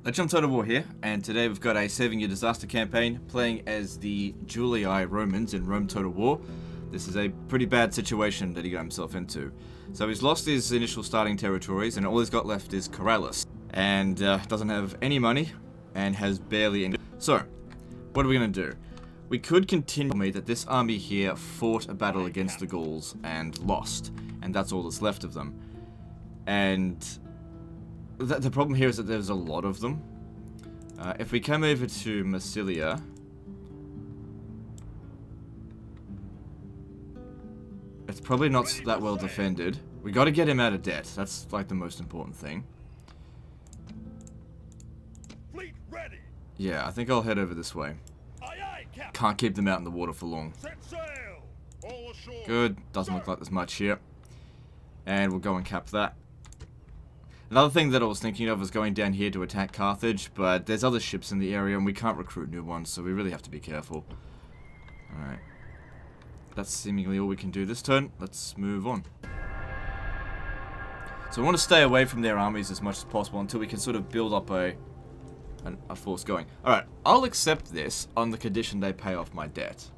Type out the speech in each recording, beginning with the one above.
Legend Total War here, and today we've got a 7-year disaster campaign playing as the Julii Romans in Rome Total War. This is a pretty bad situation that he got himself into. So he's lost his initial starting territories, and all he's got left is Corrales, and doesn't have any money, and has barely any. So, what are we going to do? We could continue that this army here fought a battle against the Gauls and lost, and that's all that's left of them. And the problem here is that there's a lot of them. If we come over to Massilia, it's probably not that well defended. We got to get him out of debt. That's like the most important thing. Yeah, I think I'll head over this way. Can't keep them out in the water for long. Good. Doesn't look like there's much here. And we'll go and cap that. Another thing that I was thinking of was going down here to attack Carthage, but there's other ships in the area and we can't recruit new ones, so we really have to be careful. Alright. That's seemingly all we can do this turn. Let's move on. So we want to stay away from their armies as much as possible until we can sort of build up a force going. Alright, I'll accept this on the condition they pay off my debt.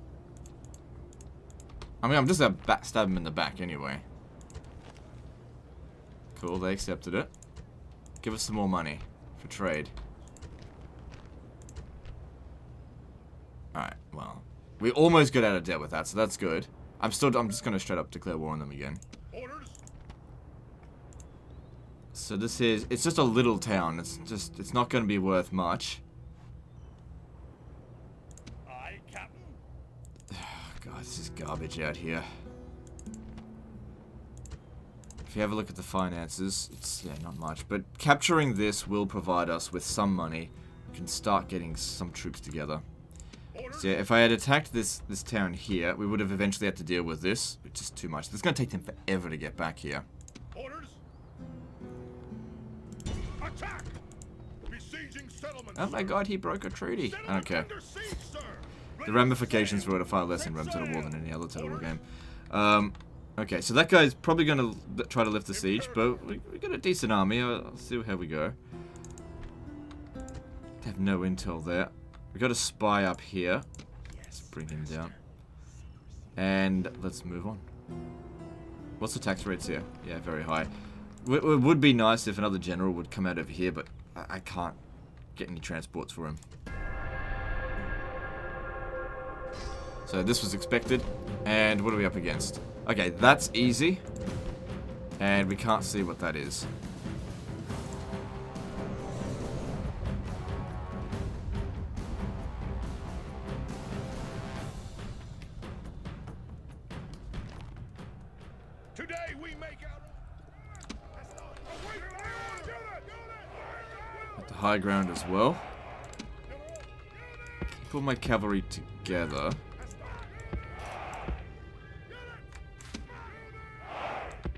I mean, I'm just going to stab them in the back anyway. Cool, they accepted it. Give us some more money for trade. Alright, well. We almost got out of debt with that, so that's good. I'm just gonna straight up declare war on them again. Orders. So this is, it's just a little town. It's not gonna be worth much. Aye, Captain. God, this is garbage out here. If you have a look at the finances, it's, yeah, not much. But capturing this will provide us with some money. We can start getting some troops together. So yeah, if I had attacked this town here, we would have eventually had to deal with this. It's just too much. It's going to take them forever to get back here. Orders. Attack. Besieging settlements. Oh my god, he broke a treaty. I don't care. The ramifications for it are far less in Rome Total War than any other Total War game. Okay, so that guy's probably going to try to lift the siege, but we got a decent army. I'll see how we go. Have no intel there. We got a spy up here. Let's bring him down. And let's move on. What's the tax rates here? Yeah, very high. It would be nice if another general would come out over here, but I can't get any transports for him. So this was expected. And what are we up against? Okay, that's easy. And we can't see what that is. Today we make out at the high ground as well. Keep all my cavalry together.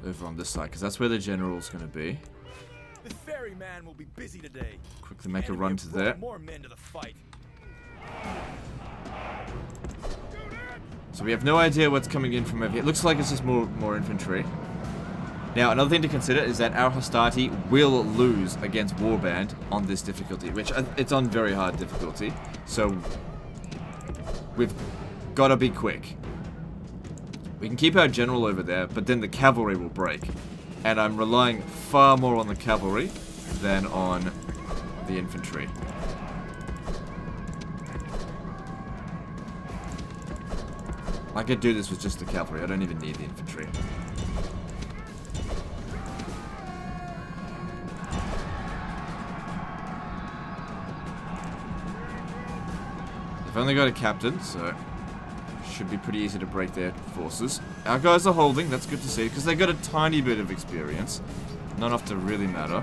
Over on this side, because that's where the general's going to be. The ferryman will be busy today. Quickly make a run to there. More men to the fight. So we have no idea what's coming in from over here. It looks like it's just more infantry. Now, another thing to consider is that our hostility will lose against Warband on this difficulty, which it's on very hard difficulty. So we've got to be quick. We can keep our general over there, but then the cavalry will break. And I'm relying far more on the cavalry than on the infantry. I could do this with just the cavalry. I don't even need the infantry. I've only got a captain, so should be pretty easy to break their forces. Our guys are holding, that's good to see, because they got a tiny bit of experience. Not enough to really matter.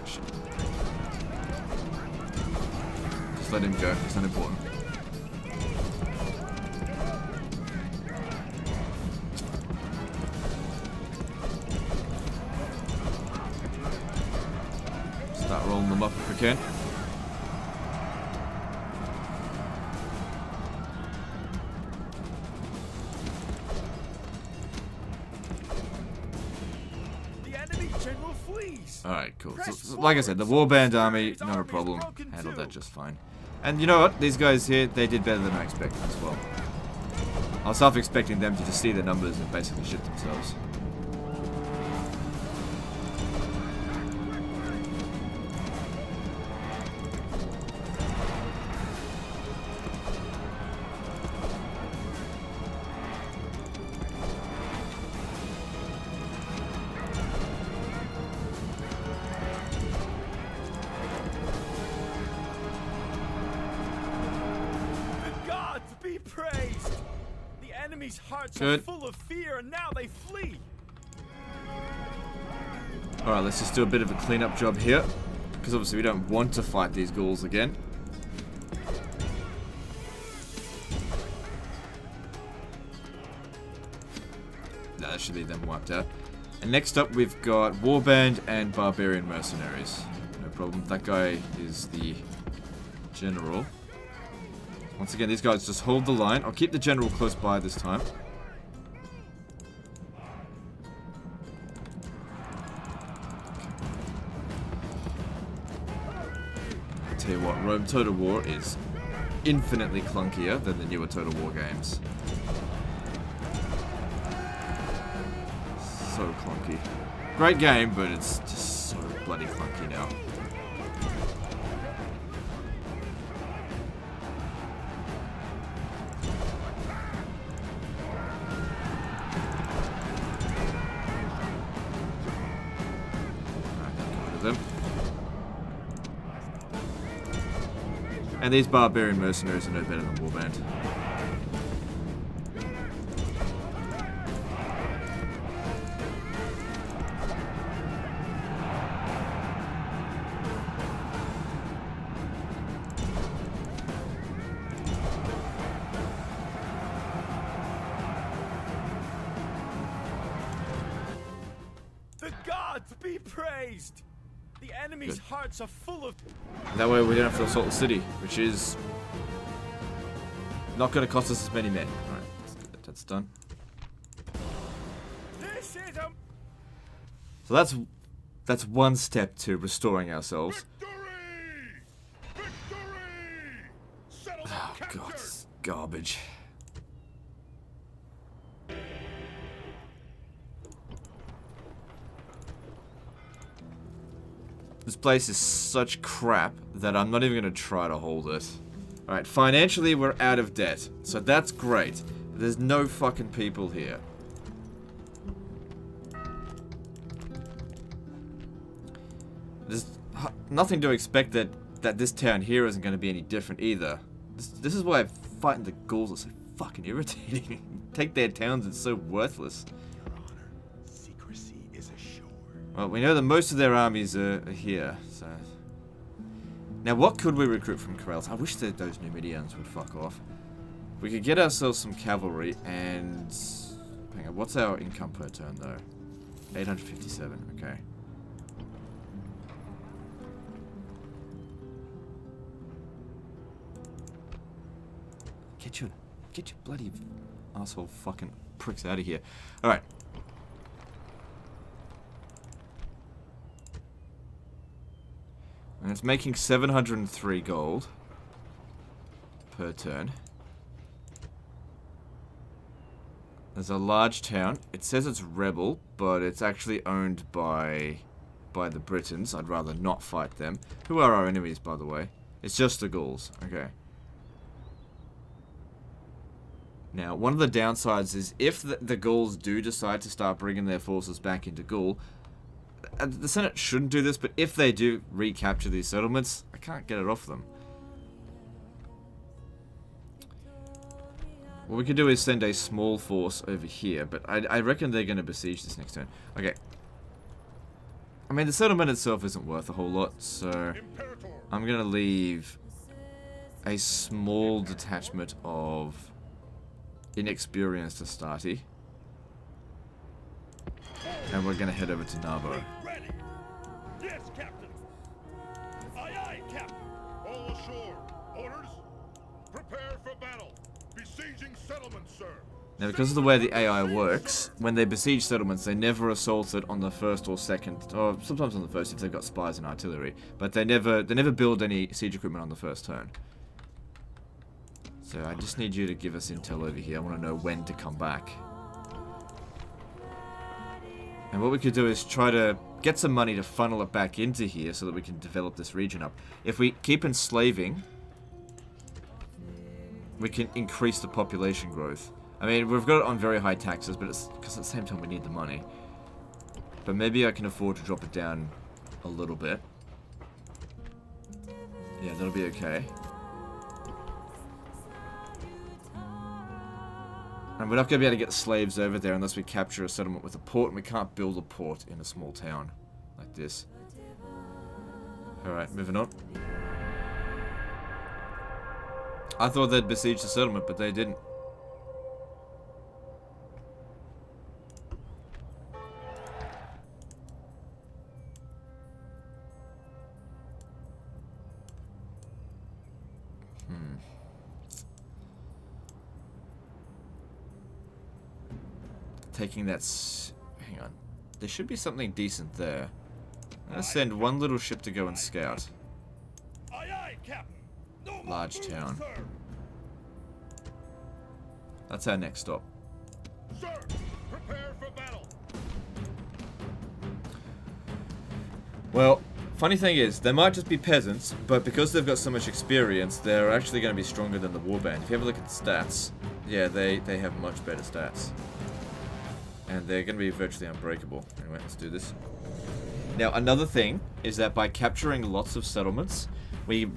Shit. Just let him go, it's not important. Start rolling them up if we can. The general flees. Alright, cool. Press So, like I said, the warband army, His not a army is problem. broken Handled too. that just fine. And you know what? These guys here, they did better than I expected as well. I was half expecting them to just see the numbers and basically shit themselves. The gods be praised. The enemy's hearts Good. are full of fear, and now they flee. Alright, let's just do a bit of a cleanup job here. Because obviously we don't want to fight these ghouls again. No, that should be them wiped out. And next up we've got Warband and Barbarian Mercenaries. No problem. That guy is the General. Once again, these guys just hold the line. I'll keep the General close by this time. I'll tell you what, Rome Total War is infinitely clunkier than the newer Total War games. So clunky. Great game, but it's just so bloody clunky now. Alright, get rid of them. And these barbarian mercenaries are no better than Warband. The gods be praised. The enemy's hearts are full of. That way we don't have to assault the city, which is not going to cost us as many men. Alright, that's done. This is a So that's one step to restoring ourselves. victory. Victory. Settlement Oh captured. god, this is garbage. This place is such crap that I'm not even going to try to hold it. Alright, financially we're out of debt, so that's great. But there's no fucking people here. There's nothing to expect that this town here isn't going to be any different either. This is why fighting the ghouls is so fucking irritating. Take their towns, it's so worthless. Your Honor, secrecy is assured. Well, we know that most of their armies are here, so... Now, what could we recruit from Corels? I wish that those Numidians would fuck off. We could get ourselves some cavalry, and... Hang on, what's our income per turn, though? 857, okay. Get your bloody asshole fucking pricks out of here. Alright. And it's making 703 gold per turn. There's a large town. It says it's rebel, but it's actually owned by the Britons. I'd rather not fight them. Who are our enemies, by the way? It's just the Gauls. Okay. Now, one of the downsides is if the Gauls do decide to start bringing their forces back into Gaul, the Senate shouldn't do this, but if they do recapture these settlements, I can't get it off them. What we could do is send a small force over here, but I reckon they're going to besiege this next turn. Okay. I mean, the settlement itself isn't worth a whole lot, so I'm going to leave a small detachment of inexperienced Astarte. And we're going to head over to Narbo. Ready. Yes, Captain. Aye, aye, Captain. All ashore. Orders? Prepare for battle. Besieging settlement, sir. Now, because of the way the AI works, when they besiege settlements, they never assault it on the first or second, or sometimes on the first if they've got spies and artillery. But they never build any siege equipment on the first turn. So I just need you to give us intel over here. I want to know when to come back. And what we could do is try to get some money to funnel it back into here so that we can develop this region up. If we keep enslaving, we can increase the population growth. I mean, we've got it on very high taxes, but it's because at the same time we need the money. But maybe I can afford to drop it down a little bit. Yeah, that'll be okay. And we're not going to be able to get slaves over there unless we capture a settlement with a port, and we can't build a port in a small town like this. Alright, moving on. I thought they'd besiege the settlement, but they didn't. Taking that hang on. There should be something decent there. I'm gonna send one little ship to go and scout. Large town. That's our next stop. Well, funny thing is, they might just be peasants, but because they've got so much experience, they're actually going to be stronger than the warband. If you have a look at the stats, yeah, they have much better stats. And they're going to be virtually unbreakable. Anyway, let's do this. Now, another thing is that by capturing lots of settlements, we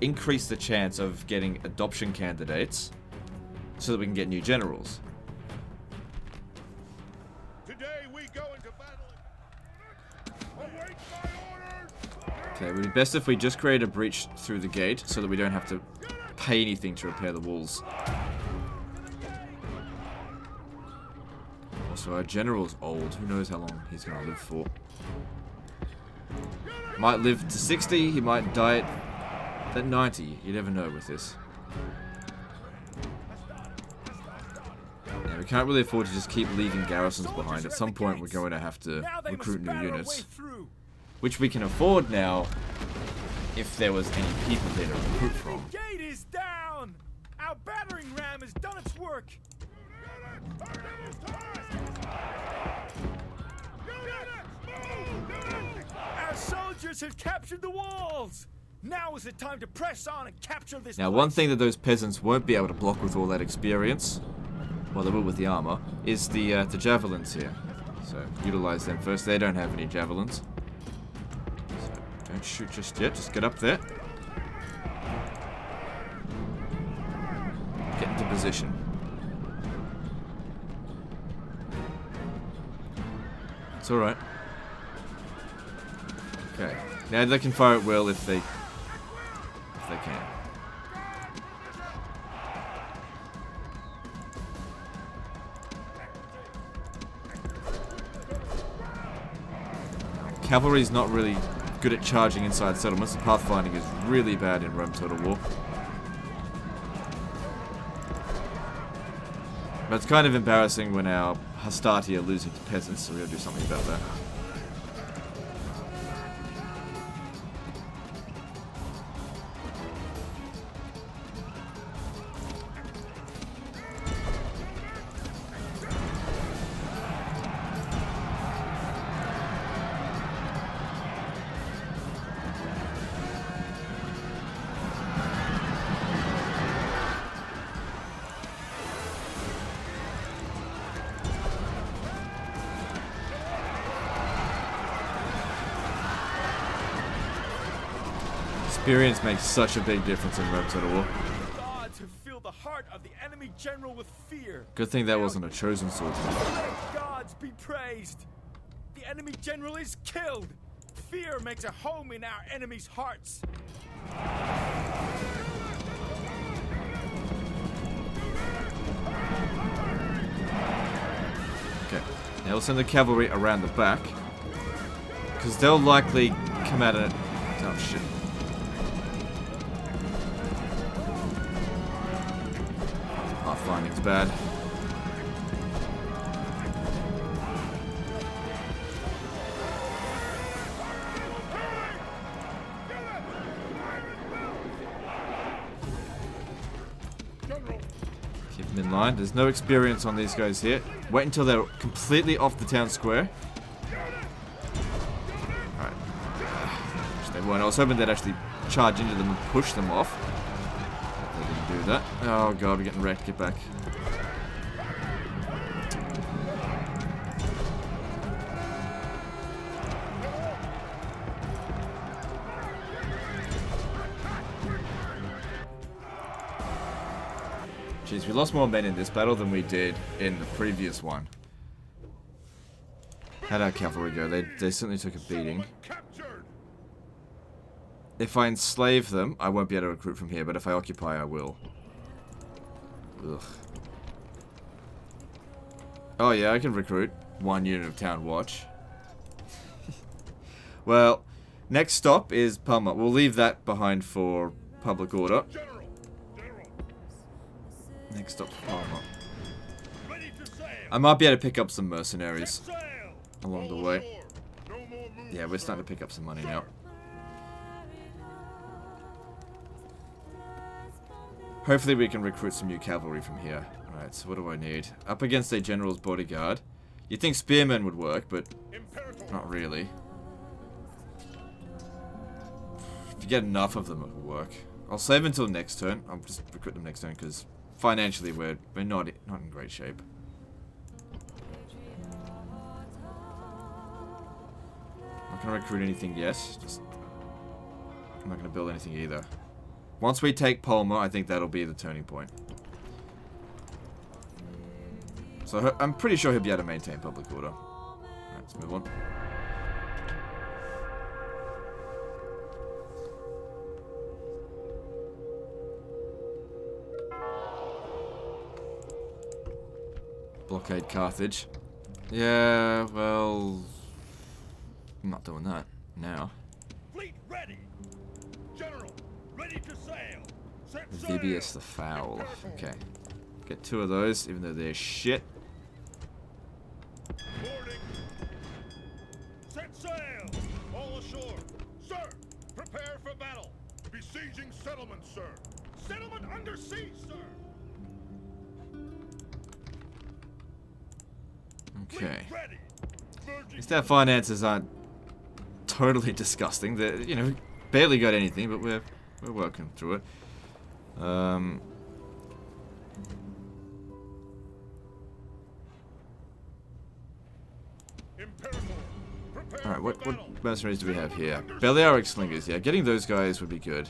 increase the chance of getting adoption candidates so that we can get new generals. Today we go into battle. Await my orders. Okay, it would be best if we just create a breach through the gate so that we don't have to pay anything to repair the walls. Also, our general's old. Who knows how long he's going to live for. Might live to 60, he might die at 90. You never know with this. Yeah, we can't really afford to just keep leaving garrisons behind. At some point, we're going to have to recruit new units. Which we can afford now if there was any people there to recruit from. The gate is down! Our battering ram has done its work! Our soldiers have captured the walls! Now is the time to press on and capture this Now, place. one thing that those peasants won't be able to block with all that experience, well, they will with the armor, is the javelins here. So, utilize them first. They don't have any javelins. So, don't shoot just yet. Just get up there. Get into position. It's alright. Okay. Now they can fire at will if they can. Cavalry's not really good at charging inside settlements. The pathfinding is really bad in Rome Total War. But it's kind of embarrassing when our Hastati are losing to peasants, so we gotta do something about that. Experience makes such a big difference in Rome Total War. The gods have filled the heart of the enemy general with fear. Good thing that wasn't a chosen swordsman. Let gods be praised. The enemy general is killed. Fear makes a home in our enemies' hearts. Okay, now we'll send the cavalry around the back, because they'll likely come at it. Oh shit. Pathfinding's bad. them in line. There's no experience on these guys here. Wait until they're completely off the town square. Alright. Which they weren't. I was hoping they'd actually charge into them and push them off. But they didn't do that. Oh god, we're getting wrecked. Get back. Jeez, we lost more men in this battle than we did in the previous one. How'd our cavalry go? They certainly took a beating. If I enslave them, I won't be able to recruit from here, but if I occupy, I will. Ugh. Oh yeah, I can recruit 1 unit of town watch. Well, next stop is Palma. We'll leave that behind for public order. Next stop's Palma. I might be able to pick up some mercenaries along the way. Yeah, we're starting to pick up some money now. Hopefully we can recruit some new cavalry from here. Alright, so what do I need? Up against a general's bodyguard. You'd think spearmen would work, but not really. If you get enough of them, it will work. I'll save until next turn. I'll just recruit them next turn because financially we're not in great shape. I'm not gonna recruit anything yet. I'm not gonna build anything either. Once we take Palma, I think that'll be the turning point. So I'm pretty sure he'll be able to maintain public order. Alright, let's move on. Blockade Carthage. Yeah, well, I'm not doing that now. Fleet ready. General, ready to sail. Set Vibius the Foul. Okay. Get 2 of those, even though they're shit. Boarding. Set sail. All ashore. Sir, prepare for battle. Besieging settlement, sir. Settlement under siege, sir. Okay. At least our finances aren't totally disgusting. They're, you know, barely got anything, but we're working through it. Alright, what mercenaries do we have here? Balearic Slingers, yeah. Getting those guys would be good.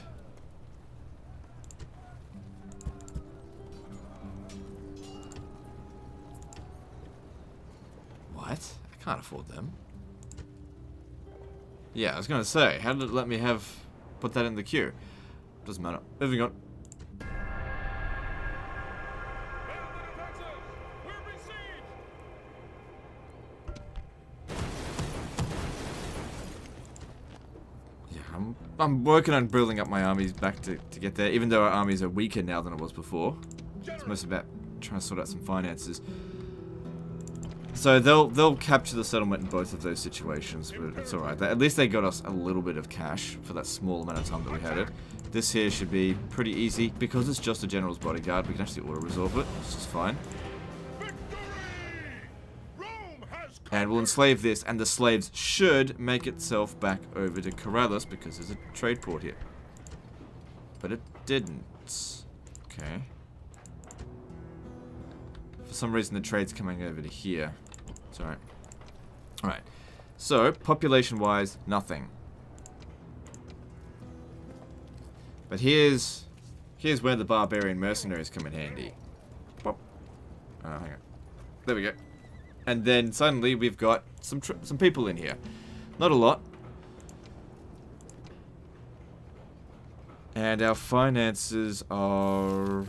What? I can't afford them. Yeah, I was gonna say, how did it let me put that in the queue? Doesn't matter. Moving on. Yeah, I'm working on building up my armies back to get there, even though our armies are weaker now than it was before. It's mostly about trying to sort out some finances. So they'll capture the settlement in both of those situations, but it's alright. At least they got us a little bit of cash for that small amount of time that we had it. This here should be pretty easy. Because it's just a general's bodyguard, we can actually auto-resolve it, which is fine. And we'll enslave this, and the slaves should make itself back over to Corrales because there's a trade port here. But it didn't. Okay. For some reason the trade's coming over to here. It's alright. Alright. So, population-wise, nothing. But here's where the barbarian mercenaries come in handy. Whoop. Hang on. There we go. And then suddenly we've got some people in here. Not a lot. And our finances are...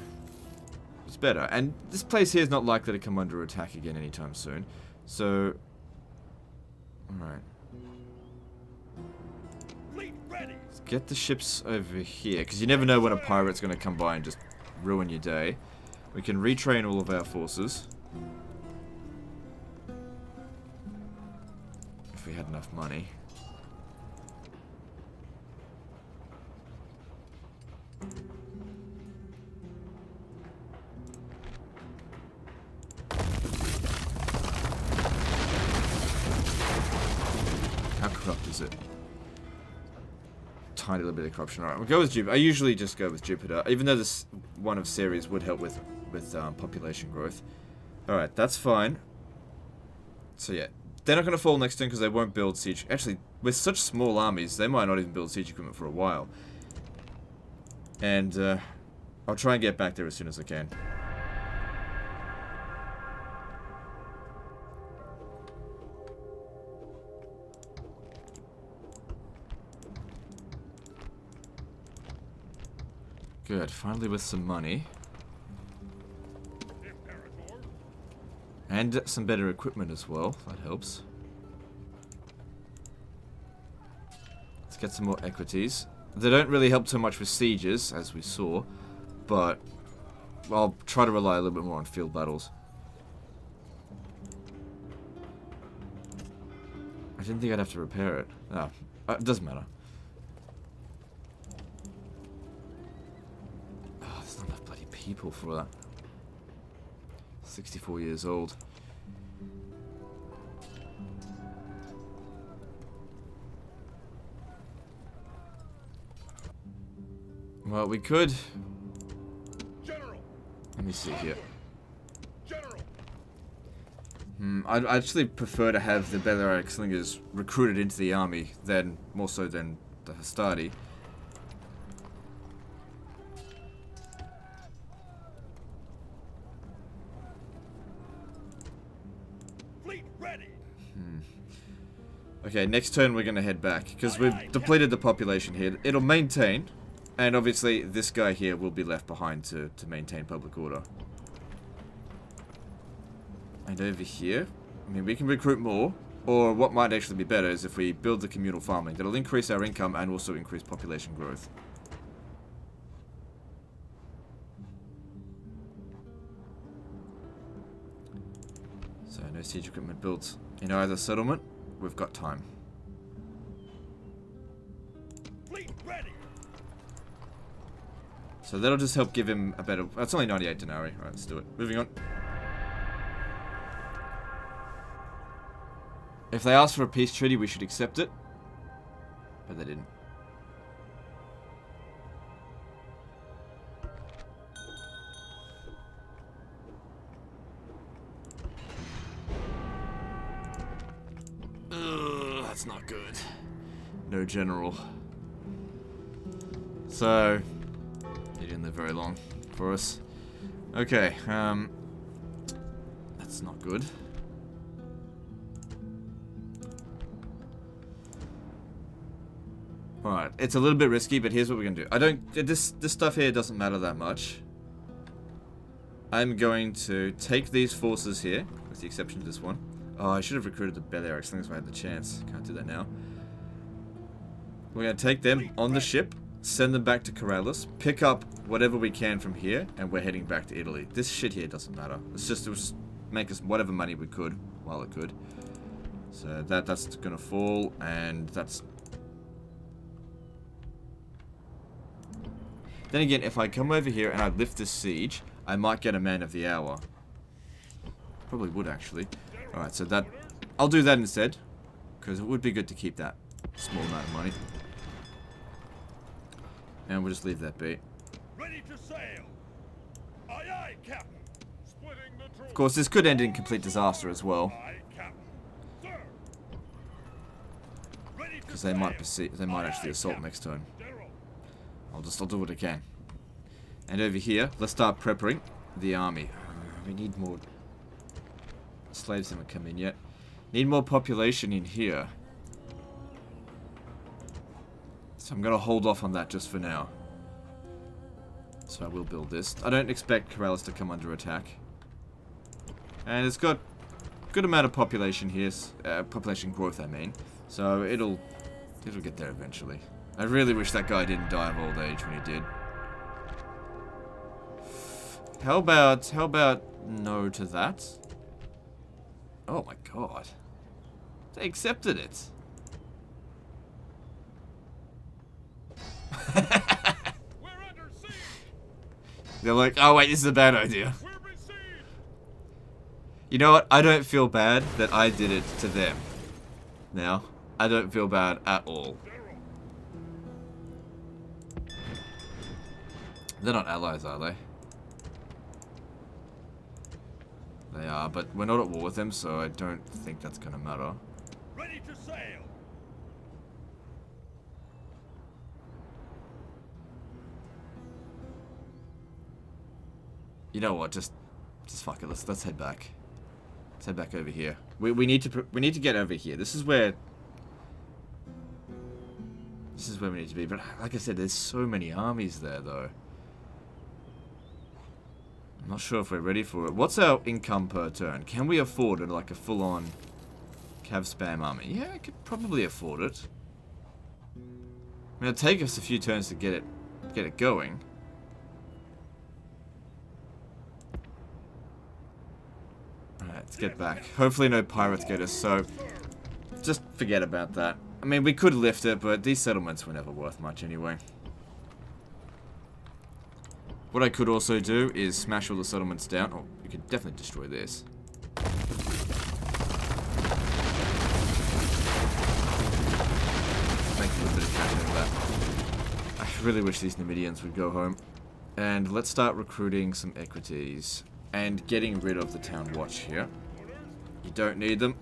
it's better. And this place here is not likely to come under attack again anytime soon. So... alright. Let's get the ships over here. Because you never know when a pirate's going to come by and just ruin your day. We can retrain all of our forces. If we had enough money. corrupt is it? Tiny little bit of corruption. Alright, we'll go with Jupiter. I usually just go with Jupiter, even though this one of series would help with population growth. Alright, that's fine. So yeah, they're not going to fall next turn because they won't build siege. Actually, with such small armies, they might not even build siege equipment for a while. And I'll try and get back there as soon as I can. Good, finally with some money. And some better equipment as well, that helps. Let's get some more equities. They don't really help too much with sieges, as we saw, but I'll try to rely a little bit more on field battles. I didn't think I'd have to repair it. No, it doesn't matter. Oh, there's not enough bloody people for that. 64 years old. Well, we could. General. Let me see here. General. I'd actually prefer to have the Balearic Slingers recruited into the army more so than the Hastati. Fleet ready. Okay, next turn we're gonna head back because we've depleted the population here. It'll maintain. And obviously, this guy here will be left behind to maintain public order. And over here, I mean, we can recruit more. Or what might actually be better is if we build the communal farming. That'll increase our income and also increase population growth. So, no siege equipment built in either settlement. We've got time. Fleet ready. So that'll just help give him a better... It's only 98 denarii. Alright, let's do it. Moving on. If they ask for a peace treaty, we should accept it. But they didn't. Ugh, that's not good. No general. So... He didn't live very long for us. Okay, that's not good. Alright, it's a little bit risky, but here's what we're gonna do. This stuff here doesn't matter that much. I'm going to take these forces here, with the exception of this one. Oh, I should have recruited the Balearic Slingers if I had the chance. Can't do that now. We're gonna take them on the ship. Send them back to Corellis, pick up whatever we can from here, and we're heading back to Italy. This shit here doesn't matter. It was just make us whatever money we could while it could. So that's gonna fall, and that's... Then again, if I come over here and I lift this siege, I might get a man of the hour. Probably would, actually. Alright, so that... I'll do that instead, because it would be good to keep that small amount of money. And we'll just leave that be. Ready to sail. Aye, aye, Captain. Splitting the truth. Of course, this could end in complete disaster as well. Aye, Captain. Sir. Ready to Because they might actually assault next turn. General. I'll do what I can. And over here, let's start preparing the army. We need more slaves haven't come in yet. Need more population in here. So I'm going to hold off on that just for now. So I will build this. I don't expect Corellis to come under attack. And it's got a good amount of population here. Population growth, I mean. So it'll get there eventually. I really wish that guy didn't die of old age when he did. How about no to that? Oh my god. They accepted it. We're under siege. They're like, oh wait, this is a bad idea. We're besieged. You know what? I don't feel bad that I did it to them. Now. I don't feel bad at all. They're not allies, are they? They are, but we're not at war with them, so I don't think that's gonna matter. Ready to sail. You know what? Just fuck it. Let's head back. Let's head back over here. We need to get over here. This is where we need to be. But like I said, there's so many armies there, though. I'm not sure if we're ready for it. What's our income per turn? Can we afford it, like a full-on cav spam army? Yeah, I could probably afford it. I mean, it'll take us a few turns to get it going. Alright, let's get back. Hopefully no pirates get us, so just forget about that. I mean, we could lift it, but these settlements were never worth much anyway. What I could also do is smash all the settlements down. Oh, we could definitely destroy this. Make a little bit of cash out of that. I really wish these Numidians would go home. And let's start recruiting some equities. And getting rid of the town watch here. You don't need them.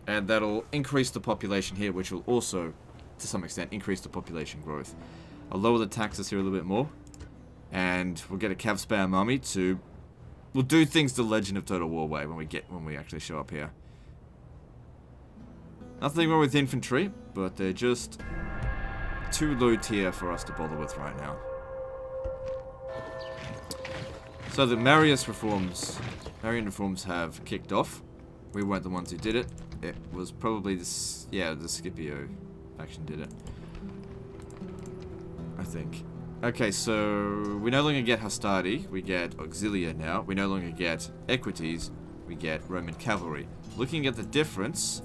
And that'll increase the population here, which will also, to some extent, increase the population growth. I'll lower the taxes here a little bit more. And we'll get a cav spam army to... We'll do things the Legend of Total War way when we actually show up here. Nothing wrong with infantry, but they're just too low tier for us to bother with right now. So the Marian reforms have kicked off. We weren't the ones who did it. It was probably this, yeah, the Scipio faction did it. I think. Okay, so we no longer get Hastati, we get Auxilia now. We no longer get Equities, we get Roman Cavalry. Looking at the difference,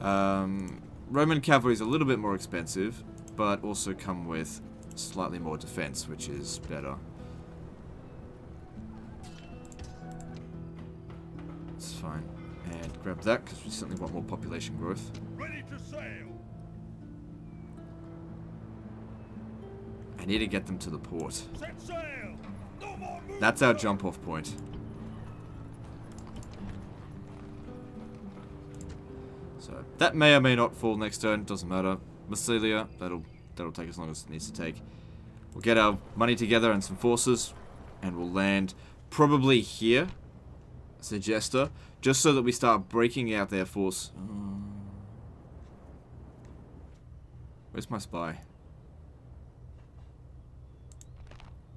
Roman Cavalry is a little bit more expensive, but also come with slightly more defense, which is better. It's fine. And grab that, because we certainly want more population growth. Ready to sail. I need to get them to the port. Set sail. No more movement. That's our jump-off point. So that may or may not fall next turn. Doesn't matter. Massilia, that'll take as long as it needs to take. We'll get our money together and some forces, and we'll land probably here, Segesta, just so that we start breaking out their force. Where's my spy?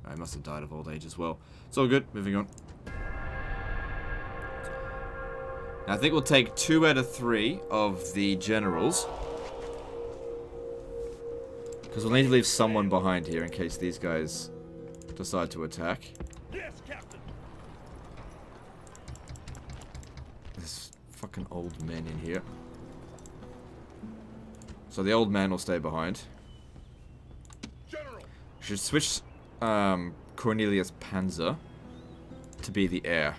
I must have died of old age as well. It's all good. Moving on. Now, I think we'll take 2 out of 3 of the generals. Because we'll need to leave someone behind here in case these guys decide to attack. Yes, Captain. There's fucking old men in here. So the old man will stay behind. General. Should switch Cornelius Panzer to be the heir.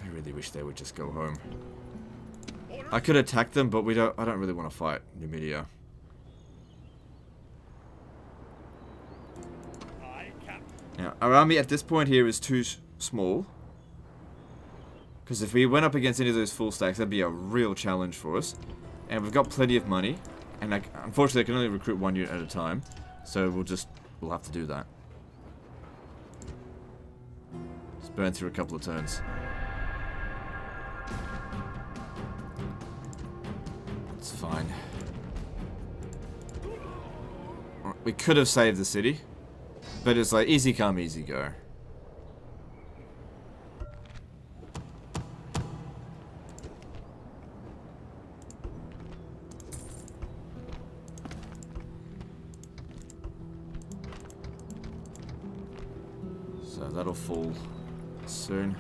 I really wish they would just go home. I could attack them, but I don't really want to fight Numidia. Aye, Captain. Now, our army at this point here is too small. Because if we went up against any of those full stacks, that'd be a real challenge for us. And we've got plenty of money. And unfortunately, I can only recruit 1 unit at a time. So we'll have to do that. Just burn through a couple of turns. It's fine. We could have saved the city. But it's like, easy come, easy go. So that'll fall soon.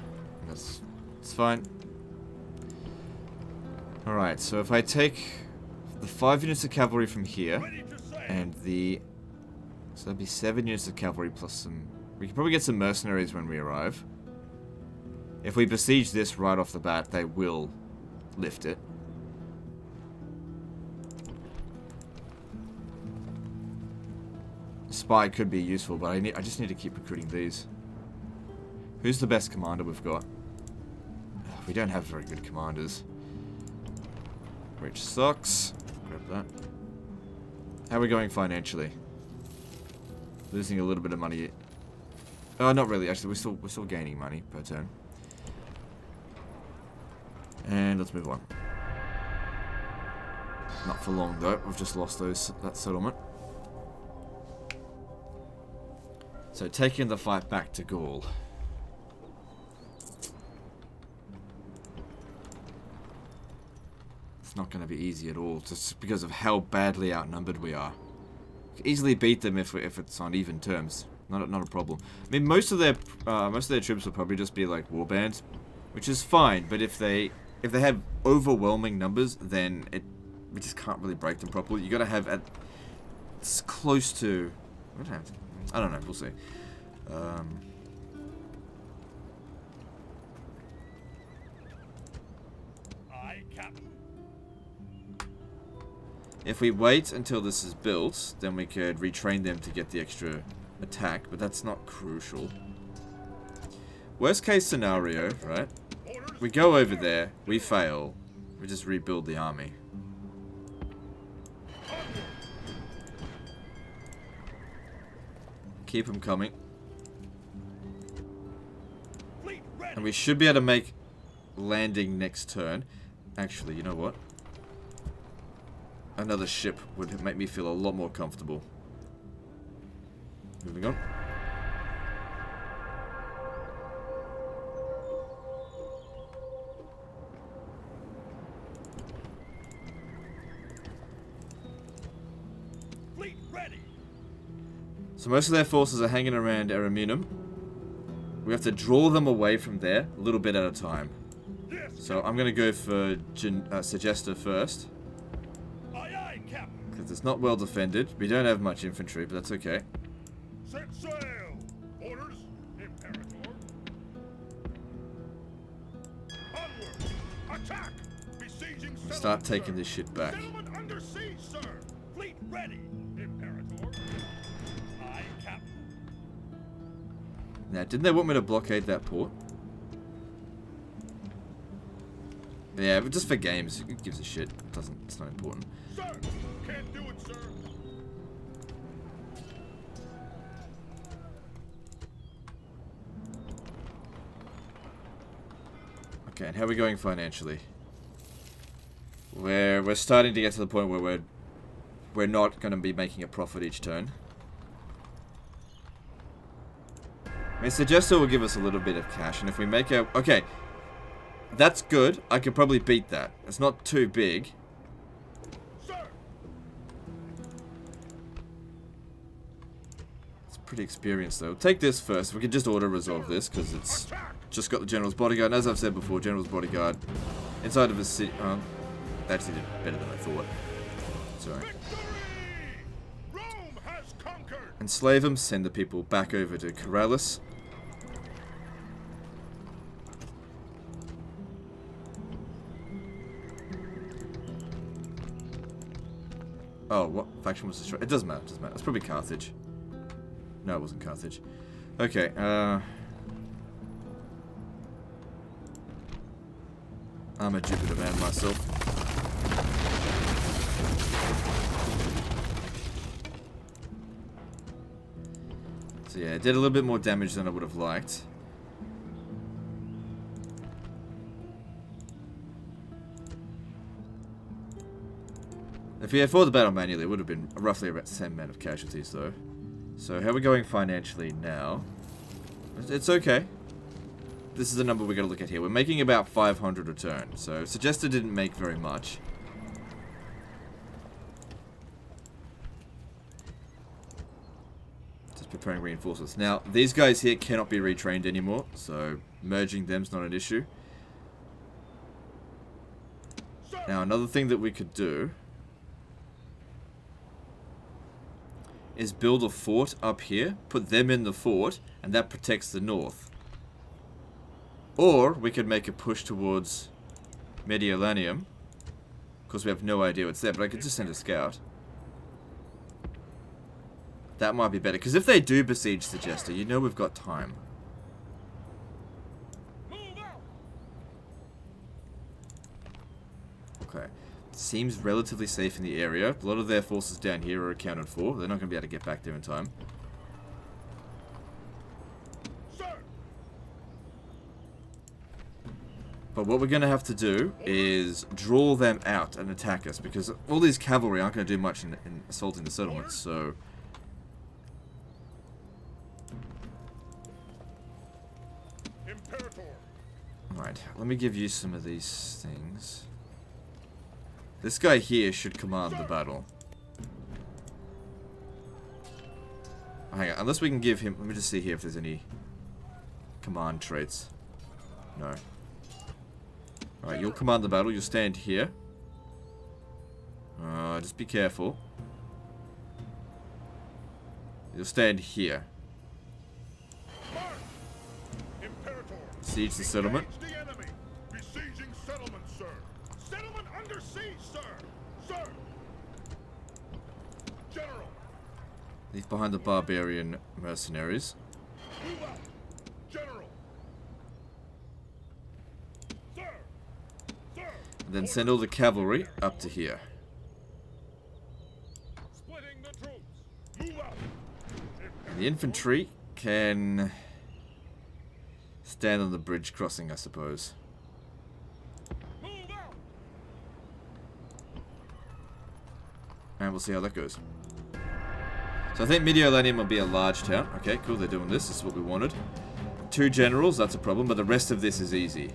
It's fine. Alright, so if I take the 5 units of cavalry from here, and so that'd be 7 units of cavalry plus some We can probably get some mercenaries when we arrive. If we besiege this right off the bat, they will lift it. Spy could be useful, but I just need to keep recruiting these. Who's the best commander we've got? We don't have very good commanders. Which sucks. Grab that. How are we going financially? Losing a little bit of money. Oh, not really. Actually, we're still gaining money per turn. And let's move on. Not for long though. We've just lost that settlement. So taking the fight back to Gaul. It's not going to be easy at all, just because of how badly outnumbered we are. We can easily beat them if it's on even terms. Not a problem. I mean, most of their troops will probably just be like warbands, which is fine. But if they have overwhelming numbers, then we just can't really break them properly. You got to have it's close to. I don't know. We'll see. Aye, Captain. If we wait until this is built, then we could retrain them to get the extra attack, but that's not crucial. Worst case scenario, right? We go over there, we fail, we just rebuild the army. Keep them coming. And we should be able to make landing next turn. Actually, you know what? Another ship would make me feel a lot more comfortable. Moving on. Fleet ready. So most of their forces are hanging around Ariminum. We have to draw them away from there, a little bit at a time. Yes. So I'm going to go for Segesta first. Aye, aye, Captain. Because it's not well defended. We don't have much infantry, but that's okay. Set sail. Orders, Imperator. Onward. Attack. Besieging settlement, Start taking sir. this shit back. Settlement under siege, sir. Fleet ready, Imperator. Aye, Captain. Now, didn't they want me to blockade that port? Yeah, but just for games. Who gives a shit? It's not important. Sir, can't do it, sir. Okay, and how are we going financially? We're starting to get to the point where we're not going to be making a profit each turn. I mean, Segesta will give us a little bit of cash, and if we make a... Okay, that's good. I could probably beat that. It's not too big. Sir. It's pretty experienced, though. Take this first. We can just auto-resolve this, because it's just got the General's Bodyguard. And as I've said before, General's Bodyguard inside of a city... they actually did better than I thought. Sorry. Victory! Rome has conquered. Enslave them, send the people back over to Corrales. Oh, what faction was destroyed? It doesn't matter, It's probably Carthage. No, it wasn't Carthage. Okay, I'm a Jupiter man myself. So yeah, it did a little bit more damage than I would have liked. If we had fought the battle manually, it would have been roughly about the same amount of casualties, though. So how are we going financially now? It's okay. This is the number we got to look at here. We're making about 500 a turn, so Segesta didn't make very much. Just preparing reinforcements. Now, these guys here cannot be retrained anymore, so merging them's not an issue. Now, another thing that we could do is build a fort up here, put them in the fort, and that protects the north. Or we could make a push towards Mediolanum. Of course, we have no idea what's there, but I could just send a scout. That might be better, because if they do besiege Segesta, you know we've got time. Okay. Seems relatively safe in the area. A lot of their forces down here are accounted for. They're not going to be able to get back there in time. But what we're going to have to do is draw them out and attack us, because all these cavalry aren't going to do much in assaulting the settlements, so... Alright, let me give you some of these things. This guy here should command the battle. Oh, hang on, unless we can give him... Let me just see here if there's any command traits. No. Alright, you'll command the battle. You'll stand here. Just be careful. You'll stand here. Siege the settlement. Besieging settlement, sir. Settlement under siege, sir. Sir. General. Leave behind the barbarian mercenaries. Move out. General. Sir. Sir. And then send all the cavalry up to here. Splitting the troops. Move out. And the infantry can stand on the bridge crossing, I suppose. Move out. And we'll see how that goes. So I think Mediolanum will be a large town. Okay, cool, they're doing this. This is what we wanted. 2 generals, that's a problem, but the rest of this is easy.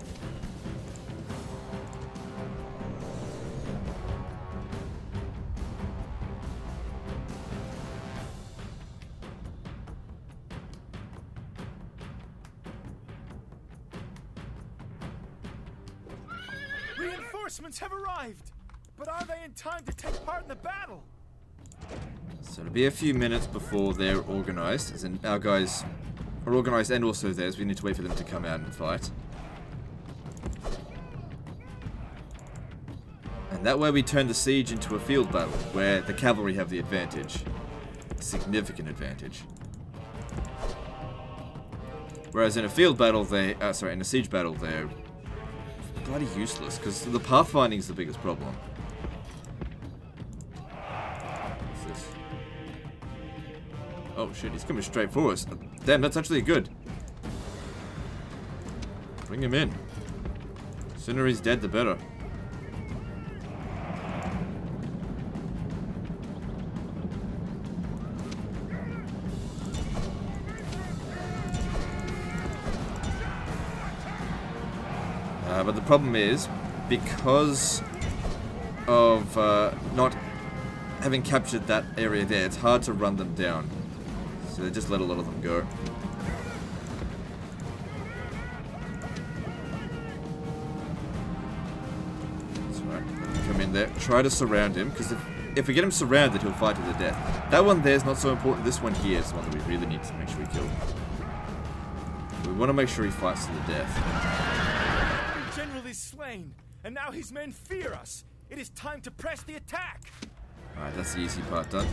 Reinforcements have arrived, but are they in time to take part in the battle? So it'll be a few minutes before they're organized, as in our guys are organized and also theirs. We need to wait for them to come out and fight. And that way we turn the siege into a field battle, where the cavalry have the advantage. A significant advantage. Whereas in a field battle, in a siege battle, they're bloody useless, because the pathfinding is the biggest problem. What's this? Oh shit, he's coming straight for us. Damn, that's actually good. Bring him in. The sooner he's dead, the better. But the problem is, because of not having captured that area there, it's hard to run them down. So they just let a lot of them go. That's right. Come in there. Try to surround him, because if we get him surrounded, he'll fight to the death. That one there is not so important. This one here is the one that we really need to make sure we kill. We want to make sure he fights to the death. General is slain, and now his men fear us. It is time to press the attack. Alright, that's the easy part done.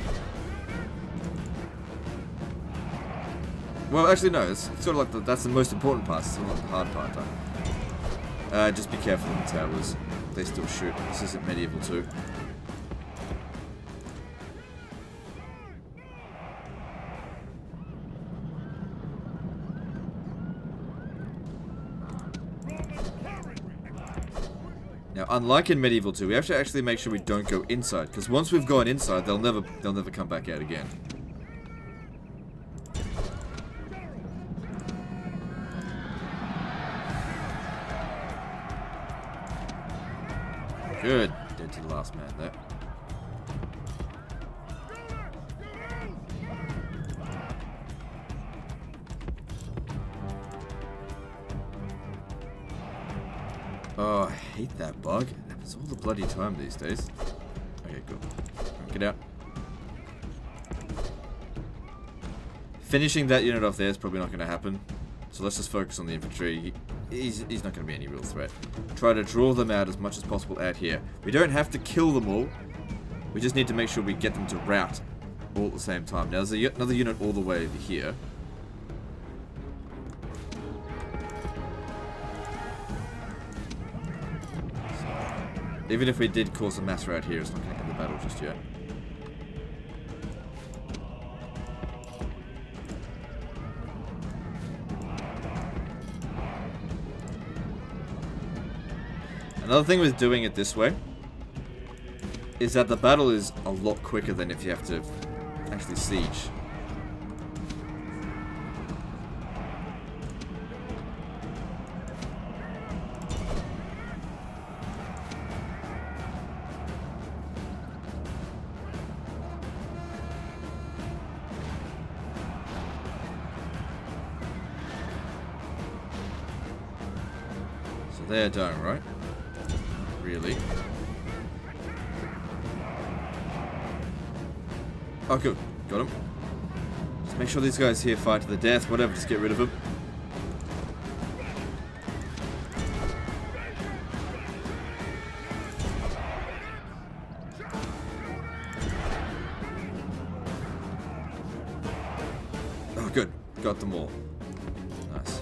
Well, actually, no. It's sort of like that's the most important part. It's sort of like the hard part done. Just be careful in the towers. They still shoot. This isn't medieval too. Now, unlike in Medieval 2, we have to actually make sure we don't go inside, because once we've gone inside, they'll never come back out again. Good. Dead to the last man there. Oh, I hate that bug. It happens all the bloody time these days. Okay, cool. Get out. Finishing that unit off there is probably not going to happen. So let's just focus on the infantry. He's not going to be any real threat. Try to draw them out as much as possible out here. We don't have to kill them all. We just need to make sure we get them to rout all at the same time. Now there's another unit all the way over here. So, even if we did cause a mass rout here, it's not going to end the battle just yet. Another thing with doing it this way is that the battle is a lot quicker than if you have to actually siege. So they're done, right? Really? Oh, good. Got him. Just make sure these guys here fight to the death. Whatever, just get rid of them. Oh, good. Got them all. Nice.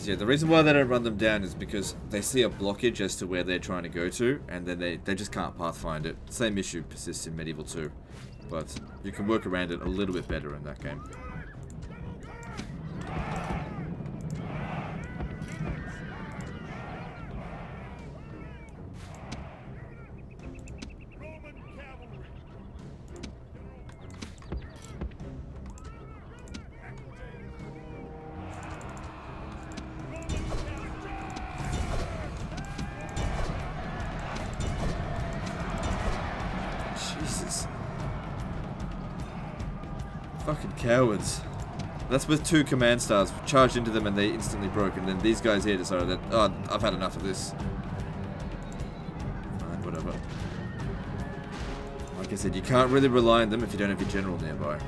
Yeah, the reason why they don't run them down is because they see a blockage as to where they're trying to go to, and then they just can't pathfind it. Same issue persists in Medieval 2, but you can work around it a little bit better in that game. Jesus. Fucking cowards. That's with 2 command stars. Charged into them and they instantly broke. And then these guys here decided that, oh, I've had enough of this. Fine, whatever. Like I said, you can't really rely on them if you don't have your general nearby.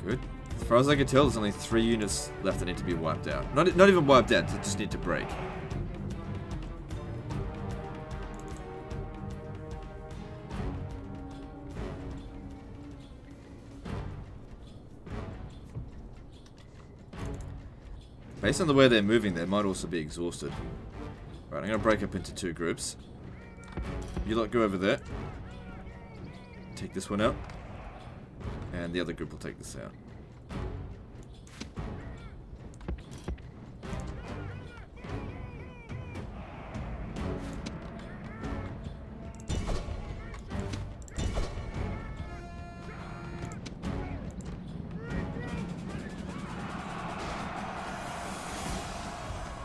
Good. As far as I can tell, there's only 3 units left that need to be wiped out. Not even wiped out, they just need to break. Based on the way they're moving, they might also be exhausted. Right, I'm going to break up into 2 groups. You lot go over there. Take this one out. And the other group will take this out.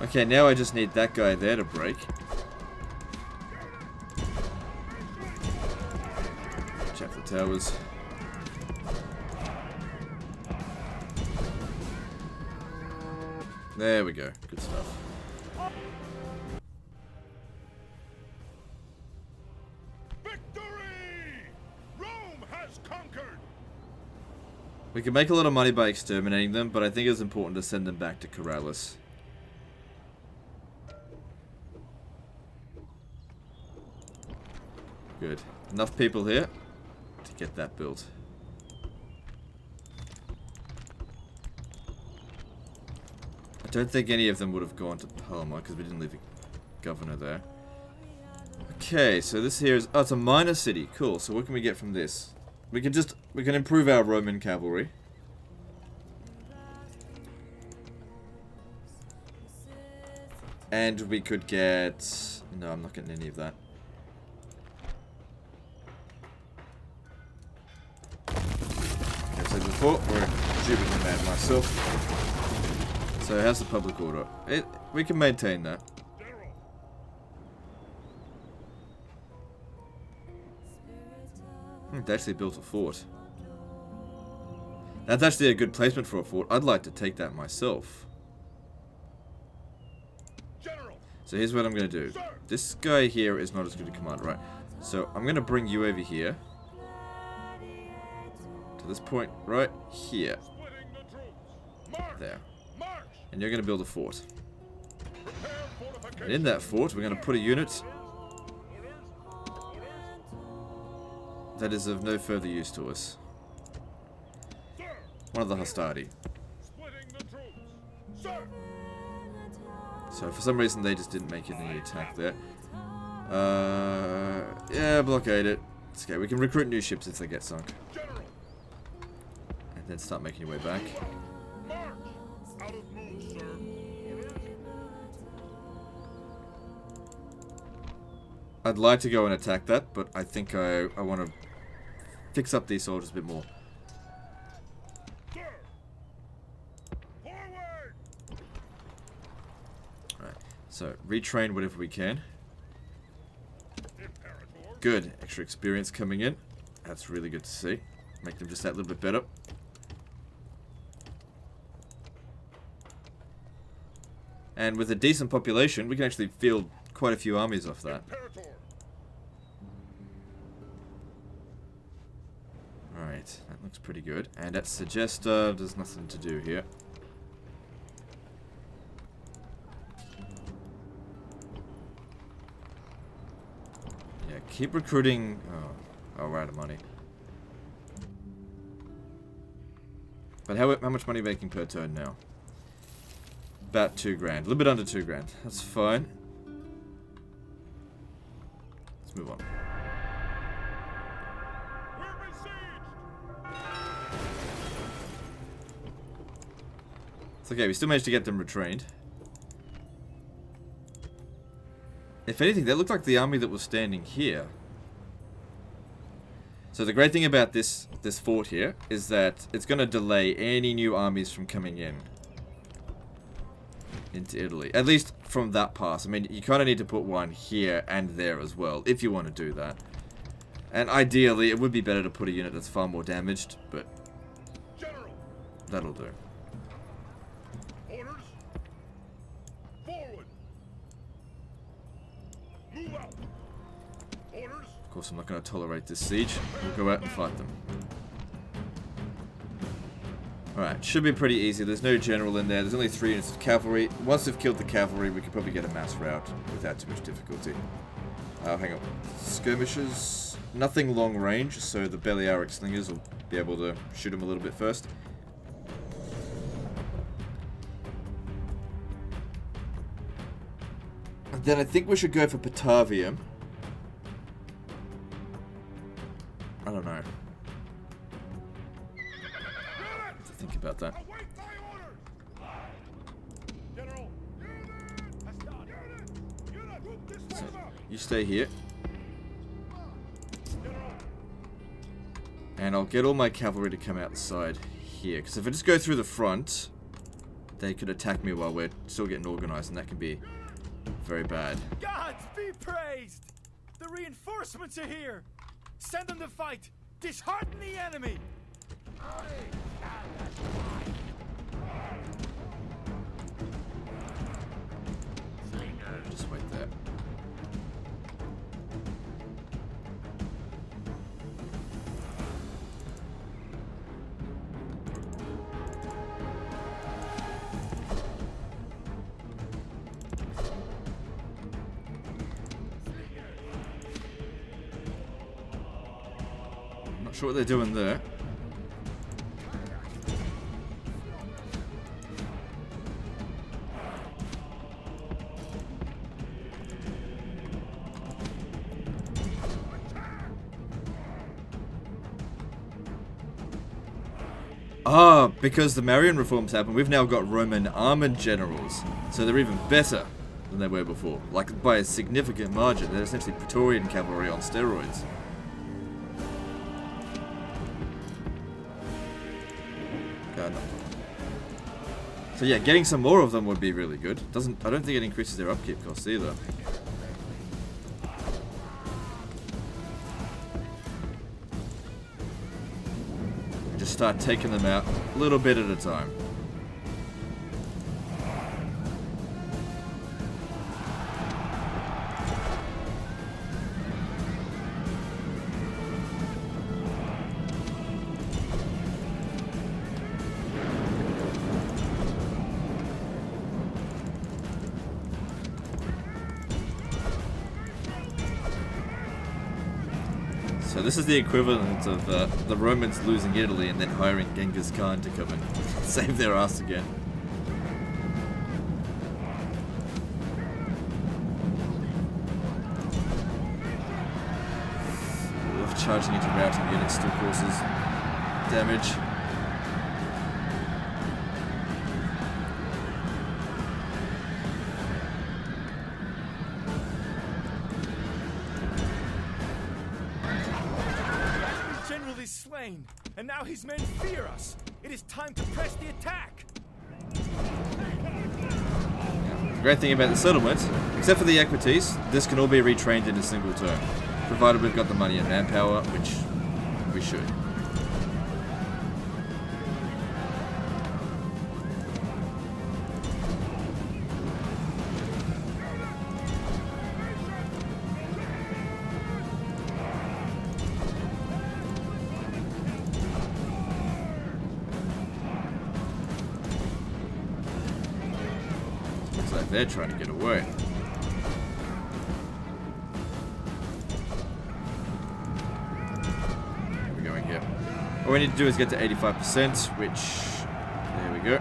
Okay, now I just need that guy there to break. Check the towers. There we go. Good stuff. Victory! Rome has conquered! We can make a lot of money by exterminating them, but I think it's important to send them back to Corrales. Good. Enough people here to get that built. I don't think any of them would have gone to Palma because we didn't leave a governor there. Okay, so this here is... Oh, it's a minor city. Cool. So what can we get from this? We can improve our Roman cavalry. And we could get... No, I'm not getting any of that. So before, we're stupidly mad myself. So how's the public order? We can maintain that. They actually built a fort. That's actually a good placement for a fort. I'd like to take that myself. General, So here's what I'm going to do. This guy here is not as good a commander, right? So I'm going to bring you over here. To this point right here. There. And you're going to build a fort. And in that fort, we're going to put a unit that is of no further use to us. One of the hostility. So for some reason they just didn't make any attack there. Yeah, blockade it. It's okay, we can recruit new ships if they get sunk. And then start making your way back. I'd like to go and attack that, but I think I want to fix up these soldiers a bit more. Alright, so retrain whatever we can. Good, extra experience coming in. That's really good to see. Make them just that little bit better. And with a decent population, we can actually field quite a few armies off that. Alright, that looks pretty good. And at Segesta, there's nothing to do here. Yeah, keep recruiting... Oh, we're out of money. But how much money are we making per turn now? About 2 grand. A little bit under 2 grand. That's fine. Let's move on. It's okay, we still managed to get them retrained. If anything, that looked like the army that was standing here. So the great thing about this fort here is that it's going to delay any new armies from coming into Italy. At least from that pass. I mean, you kind of need to put one here and there as well, if you want to do that. And ideally, it would be better to put a unit that's far more damaged, but that'll do. Orders. Forward. Move out. Orders. Of course, I'm not going to tolerate this siege. We'll go out and fight them. Alright, should be pretty easy. There's no general in there. There's only 3 units of cavalry. Once they've killed the cavalry, we could probably get a mass rout without too much difficulty. Hang on. Skirmishers. Nothing long range, so the Balearic slingers will be able to shoot them a little bit first. And then I think we should go for Patavium. I don't know. Think about that. So, you stay here. And I'll get all my cavalry to come out the side here. Because if I just go through the front, they could attack me while we're still getting organized, and that can be very bad. Gods be praised! The reinforcements are here! Send them to fight! Dishearten the enemy! Just wait there. Not sure what they're doing there. Ah, because the Marian reforms happened, we've now got Roman armored generals. So they're even better than they were before. Like, by a significant margin. They're essentially Praetorian cavalry on steroids. God, no. So yeah, getting some more of them would be really good. I don't think it increases their upkeep costs either. Just start taking them out a little bit at a time. So this is the equivalent of the Romans losing Italy and then hiring Genghis Khan to come and save their ass again. Charging into routing units still causes damage. The general is slain, and now his men fear us. It is time to press the attack. The great thing about the settlement, except for the equities, this can all be retrained in a single turn. Provided we've got the money and manpower, which we should. Looks like they're trying to get away. All we need to do is get to 85%, which, there we go.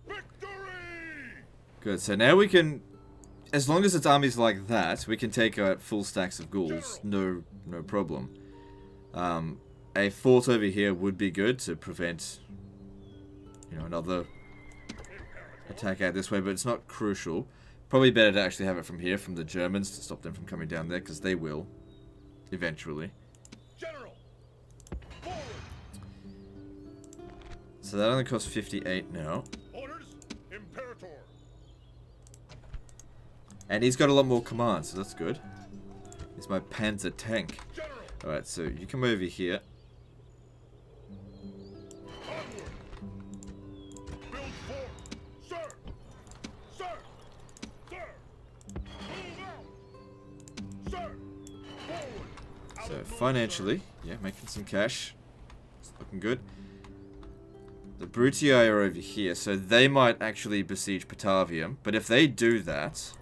Victory! Good, so now we can, as long as it's armies like that, we can take out full stacks of ghouls, no problem. A fort over here would be good to prevent, you know, another attack out this way, but it's not crucial. Probably better to actually have it from here, from the Germans, to stop them from coming down there, because they will, eventually. General, forward. So that only costs 58 now. Orders, Imperator. And he's got a lot more commands, so that's good. He's my Panzer tank. General, Alright, so you come over here. onward. Build fort. Sir. Sir. Sir. Move out. Sir. Forward. Out So of financially, yeah, making some cash. It's looking good. The Brutii are over here, so they might actually besiege Patavium. But if they do that, Sir.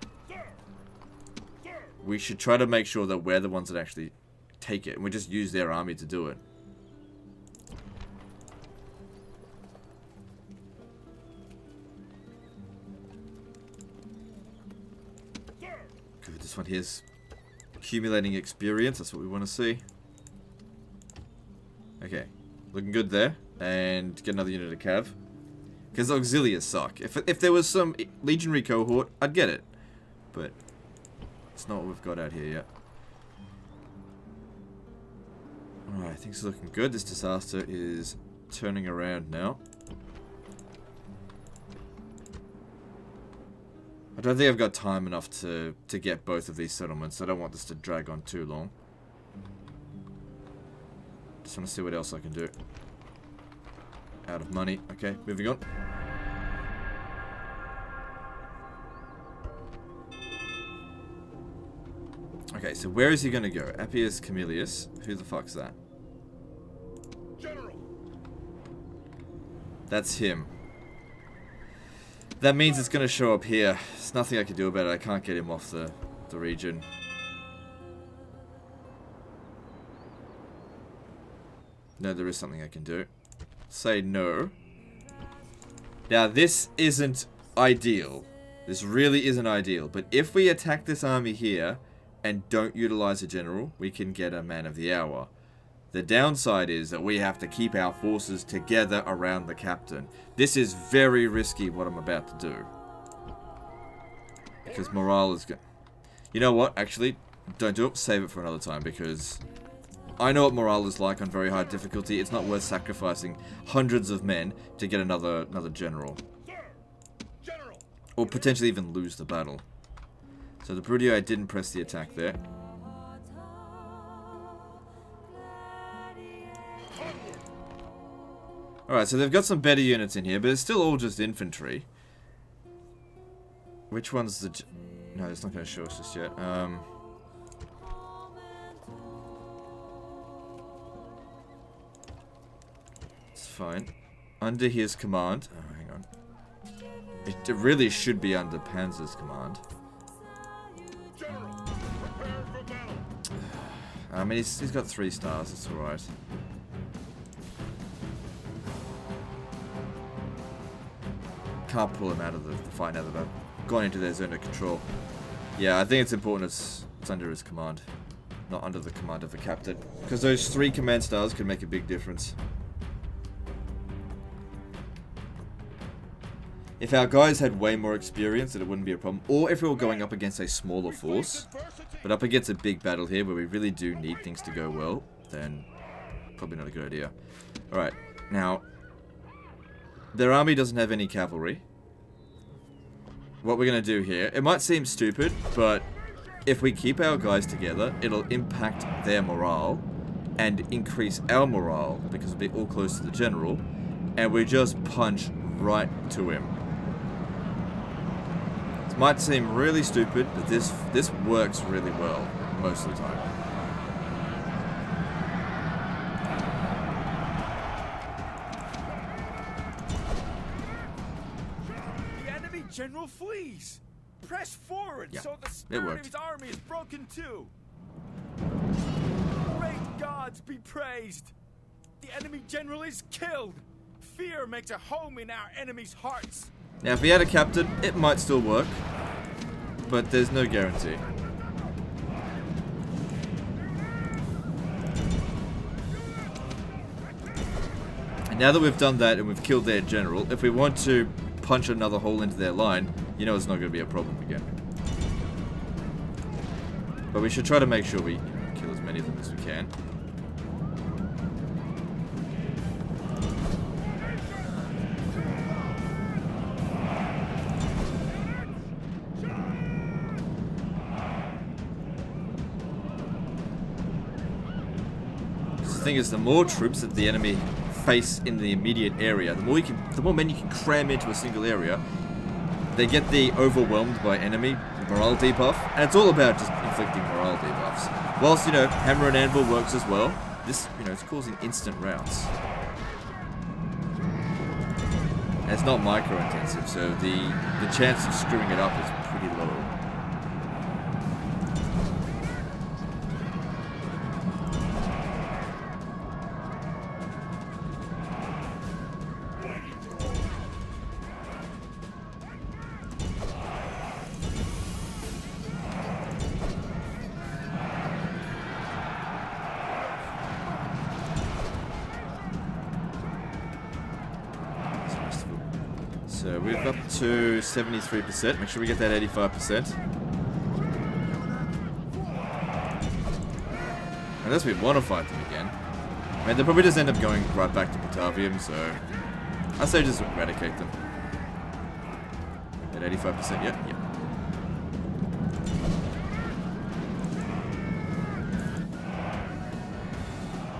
Sir. we should try to make sure that we're the ones that actually take it. And we just use their army to do it. Sir. Good, this one here's accumulating experience. That's what we want to see. Okay, looking good there. And get another unit of cav. Because auxiliaries suck. If there was some legionary cohort, I'd get it. But it's not what we've got out here yet. Alright, things are looking good. This disaster is turning around now. I don't think I've got time enough to get both of these settlements. I don't want this to drag on too long. Just want to see what else I can do. Out of money. Okay, moving on. Okay, so where is he going to go? Appius Camillus. Who the fuck's that? General. That's him. That means it's going to show up here. There's nothing I can do about it. I can't get him off the region. No, there is something I can do. Say no. Now, this isn't ideal. This really isn't ideal. But if we attack this army here and don't utilize a general, we can get a man of the hour. The downside is that we have to keep our forces together around the captain. This is very risky, what I'm about to do. Because morale is good. You know what? Actually, don't do it. Save it for another time, because I know what morale is like on very high difficulty. It's not worth sacrificing hundreds of men to get another general. Sir. General. Or potentially even lose the battle. So the Brutii didn't press the attack there. Alright, so they've got some better units in here, but it's still all just infantry. Which one's the... No, it's not going to show us just yet. It's fine. Under his command. Oh, hang on. It really should be under Panzer's command. General, prepare for battle. I mean, he's got 3 stars. It's alright. Can't pull him out of the fight now that I've gone into their zone of control. Yeah, I think it's important it's under his command, not under the command of the captain, because those 3 command stars could make a big difference. If our guys had way more experience, then it wouldn't be a problem. Or if we were going up against a smaller force, but up against a big battle here where we really do need things to go well, then probably not a good idea. Alright, now, their army doesn't have any cavalry. What we're going to do here, it might seem stupid, but if we keep our guys together, it'll impact their morale and increase our morale because we'll be all close to the general, and we just punch right to him. It might seem really stupid, but this works really well most of the time. General flees. Press forward so the it spirit worked. of his army is broken too. Great gods be praised. The enemy general is killed. Fear makes a home in our enemies' hearts. Now, if we had a captain, it might still work, but there's no guarantee. And now that we've done that and we've killed their general, if we want to punch another hole into their line, you know it's not going to be a problem again. But we should try to make sure we kill as many of them as we can. The thing is, the more troops that the enemy face in the immediate area, the more men you can cram into a single area, they get the overwhelmed by enemy morale debuff, and it's all about just inflicting morale debuffs. Whilst, you know, hammer and anvil works as well, this, you know, it's causing instant routes. And it's not micro intensive, so the chance of screwing it up is pretty low. So we're up to 73%. Make sure we get that 85%. Unless we want to fight them again. I mean, they'll probably just end up going right back to Batavium, so I say just eradicate them. At 85%, yep.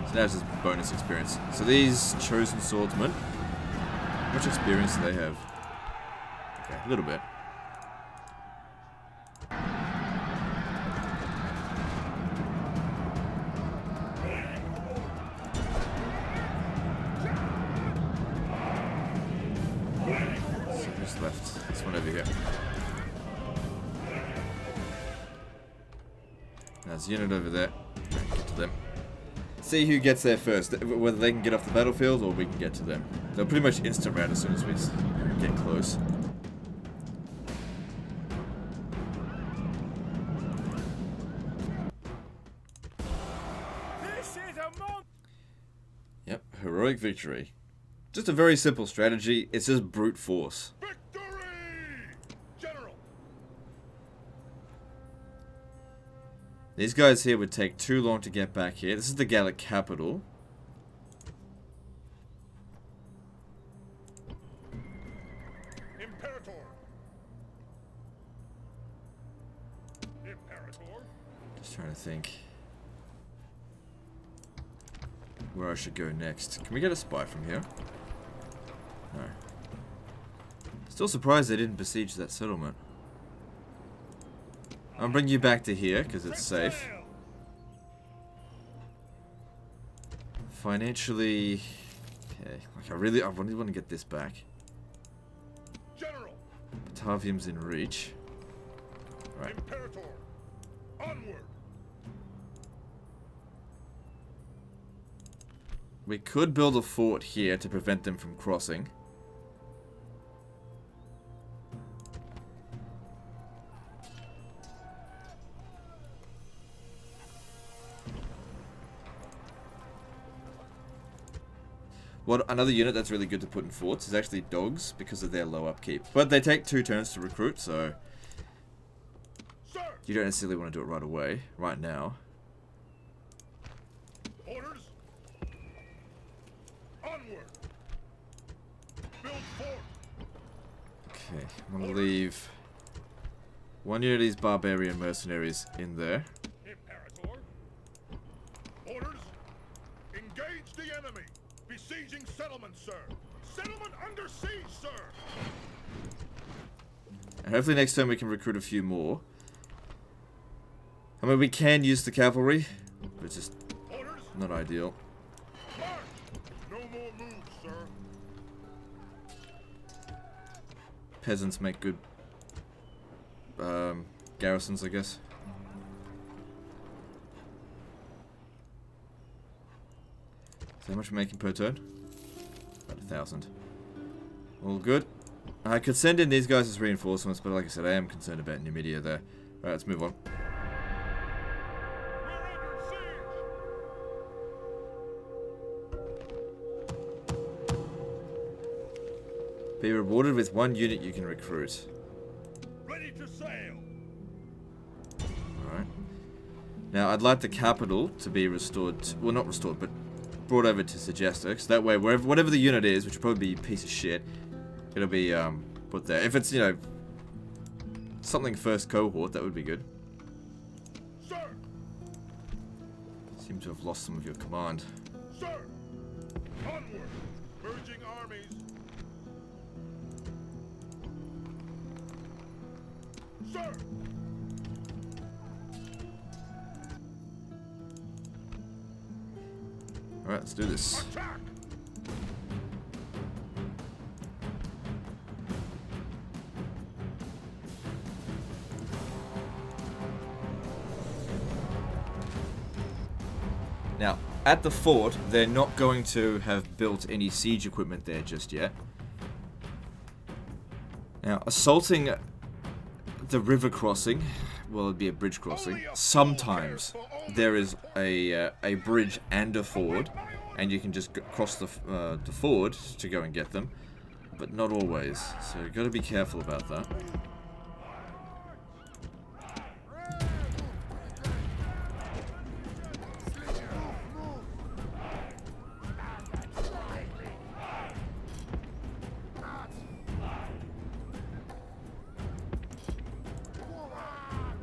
So now it's just bonus experience. So these chosen swordsmen, how much experience do they have? Okay, a little bit. So who's left? This one over here. There's a unit over there. Get to them. See who gets there first, whether they can get off the battlefield or we can get to them. They'll pretty much instant round as soon as we get close. This is a moment. Yep, heroic victory. Just a very simple strategy, it's just brute force. Victory! General! These guys here would take too long to get back here. This is the Gallic capital. Imperator! Imperator? Just trying to think where I should go next. Can we get a spy from here? No. Still surprised they didn't besiege that settlement. I'll bring you back to here because it's safe. Okay, like I really want to get this back. General. Batavium's in reach. Right. Imperator. Onward. We could build a fort here to prevent them from crossing. What another unit that's really good to put in forts is actually dogs because of their low upkeep. But they take 2 turns to recruit, so Sir. you don't necessarily want to do it right away, right now. Orders. Onward. Build fort. Okay, I'm gonna leave 1 unit of these barbarian mercenaries in there. Imperator. Orders. Engage the enemy. Besieging settlement, sir. Settlement under siege, sir. And hopefully next turn we can recruit a few more. I mean, we can use the cavalry, but it's just Orders. not ideal. March. No more moves, sir. Peasants make good garrisons, I guess. So how much are we making per turn? About 1,000. All good. I could send in these guys as reinforcements, but like I said, I am concerned about Numidia there. Alright, let's move on. We're under siege. Be rewarded with 1 unit you can recruit. Ready to sail. Alright. Now, I'd like the capital to be restored, well, not restored, but brought over to Segesta, so that way, whatever the unit is, which will probably be a piece of shit, it'll be put there. If it's, you know, something first cohort, that would be good. Sir. Seem to have lost some of your command. Sir. Onward. Merging armies. Sir. Alright, let's do this. Attack. Now, at the fort, they're not going to have built any siege equipment there just yet. Now, assaulting the river crossing, well, it'd be a bridge crossing. Sometimes there is a bridge and a ford, and you can just cross the ford to go and get them, but not always. So you've got to be careful about that.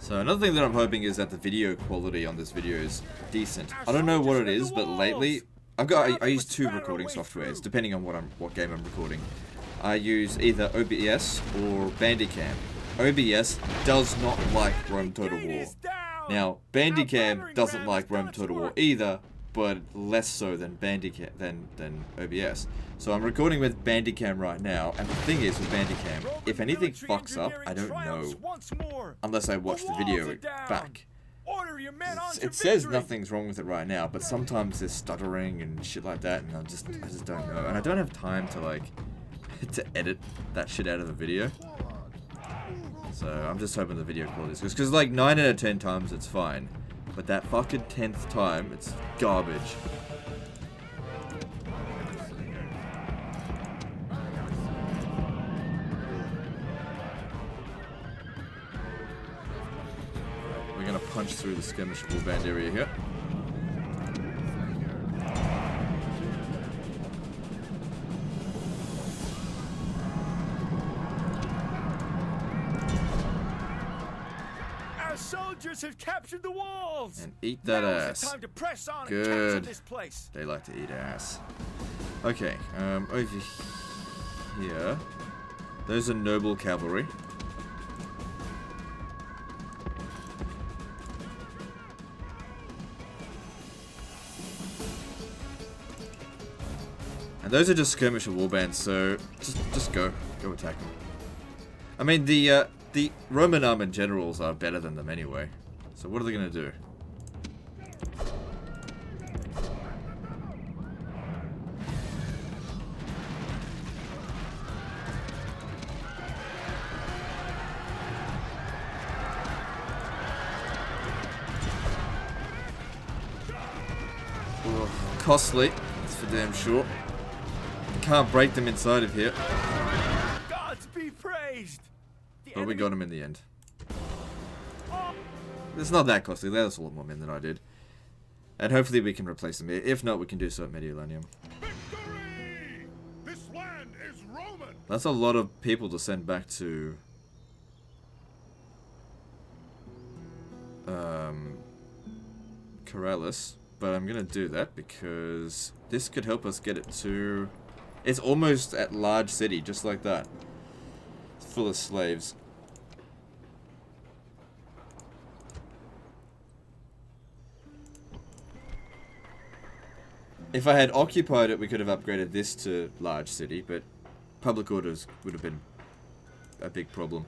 So another thing that I'm hoping is that the video quality on this video is decent. I don't know what it is, but lately I use 2 recording softwares depending on what game I'm recording. I use either OBS or Bandicam. OBS does not like Rome Total War. Now Bandicam doesn't like Rome Total War either, but less so than Bandicam than OBS. So I'm recording with Bandicam right now, and the thing is with Bandicam, if anything fucks up, I don't know unless I watch the video back. It says nothing's wrong with it right now, but sometimes there's stuttering and shit like that, and I just don't know. And I don't have time to like to edit that shit out of the video. So I'm just hoping the video quality is good, because like 9 out of 10 times it's fine, but that fucking 10th time it's garbage. We're gonna punch through the skirmishable band area here. Our soldiers have captured the walls. And eat that ass. Time to press on Good. and capture this place. They like to eat ass. Okay, over here, those are noble cavalry. And those are just skirmisher warbands, so just go attack them. I mean, the Roman armored generals are better than them anyway. So what are they gonna do? Ugh, costly, that's for damn sure. Can't break them inside of here. Gods be praised! But we got him in the end. It's not that costly. That's a lot more men than I did. And hopefully we can replace them here. If not, we can do so at Mediolanium. Victory! This land is Roman! That's a lot of people to send back to... Corellis. But I'm going to do that because this could help us get it to... It's almost at large city, just like that. It's full of slaves. If I had occupied it, we could have upgraded this to large city, but public orders would have been a big problem.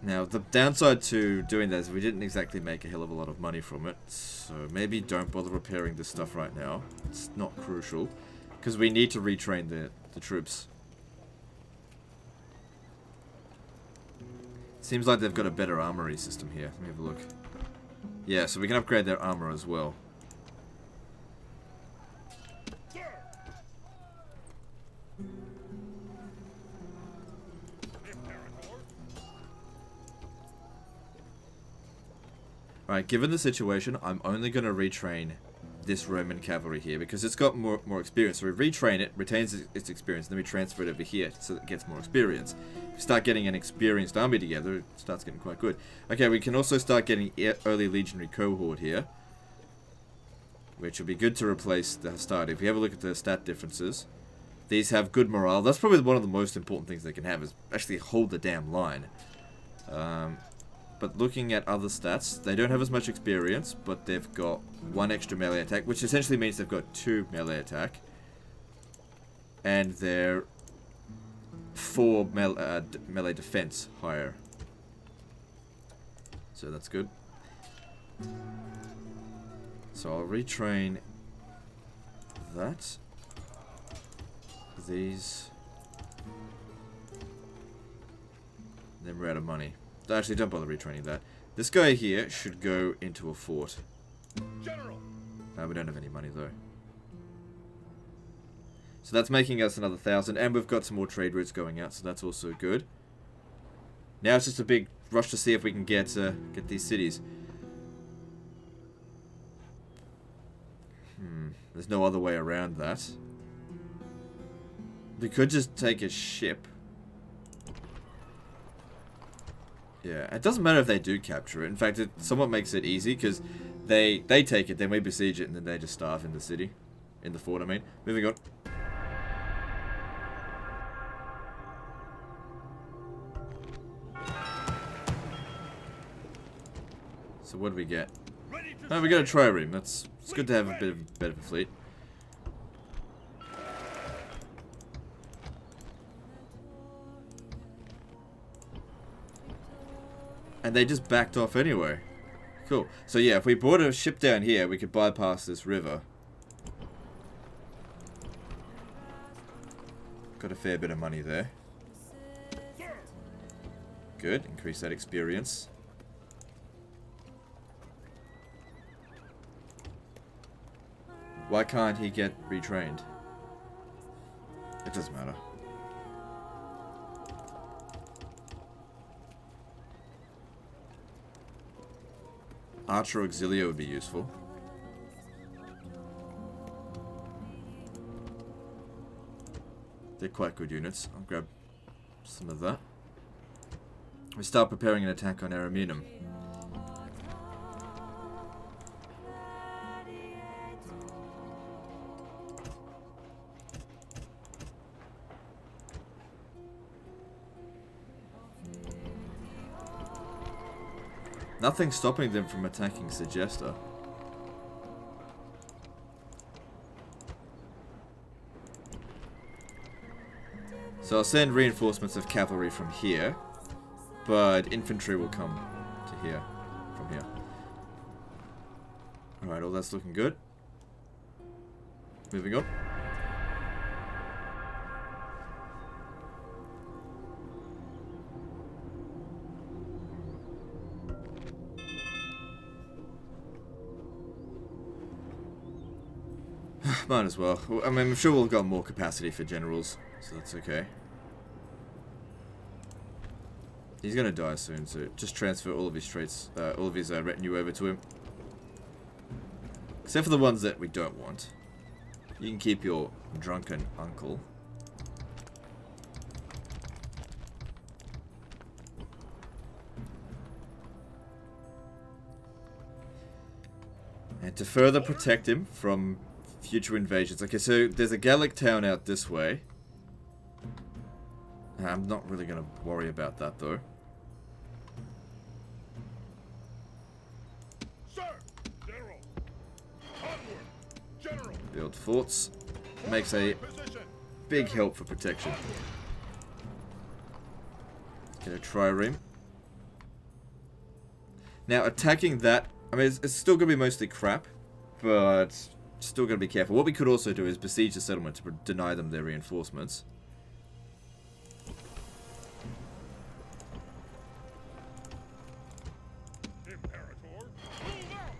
Now, the downside to doing that is we didn't exactly make a hell of a lot of money from it, so maybe don't bother repairing this stuff right now. It's not crucial, because we need to retrain the troops. Seems like they've got a better armory system here. Let me have a look. Yeah, so we can upgrade their armor as well. Sir! Imperator! Right, given the situation, I'm only going to retrain this Roman cavalry here because it's got more experience. So we retrain it, retains its experience, and then we transfer it over here so that it gets more experience. If we start getting an experienced army together, it starts getting quite good. Okay, we can also start getting early legionary cohort here, which will be good to replace the Hastati. If you have a look at the stat differences, these have good morale. That's probably one of the most important things they can have is actually hold the damn line. But looking at other stats, they don't have as much experience, but they've got 1 extra melee attack, which essentially means they've got 2 melee attack. And they're 4 melee defense higher. So that's good. So I'll retrain that. These. Then we're out of money. Actually, don't bother retraining that. This guy here should go into a fort. General! We don't have any money though. So that's making us another 1,000, and we've got some more trade routes going out, so that's also good. Now it's just a big rush to see if we can get these cities. There's no other way around that. We could just take a ship. Yeah, it doesn't matter if they do capture it. In fact, it somewhat makes it easy because they take it, then we besiege it, and then they just starve in the city. In the fort, I mean. Moving on. So what do we get? Oh, we got a trireme. It's good to have a bit of a fleet. And they just backed off anyway. Cool. So yeah, if we brought a ship down here, we could bypass this river. Got a fair bit of money there. Good. Increase that experience. Why can't he get retrained? It doesn't matter. Archer Auxilio would be useful. They're quite good units. I'll grab some of that. We start preparing an attack on Ariminum. Nothing's stopping them from attacking Segesta. So I'll send reinforcements of cavalry from here, but infantry will come to here, from here. Alright, all that's looking good. Moving on. Might as well. I mean, I'm sure we'll have got more capacity for generals, so that's okay. He's gonna die soon, so just transfer all of his traits, all of his retinue over to him. Except for the ones that we don't want. You can keep your drunken uncle. And to further protect him from future invasions. Okay, so there's a Gallic town out this way. I'm not really going to worry about that, though. Sir! General! Onward! General! Build forts. Makes a Position! big help for protection. Get a trireme. Now, attacking that... I mean, it's still going to be mostly crap, but still going to be careful. What we could also do is besiege the settlement to deny them their reinforcements. Imperator! Move out!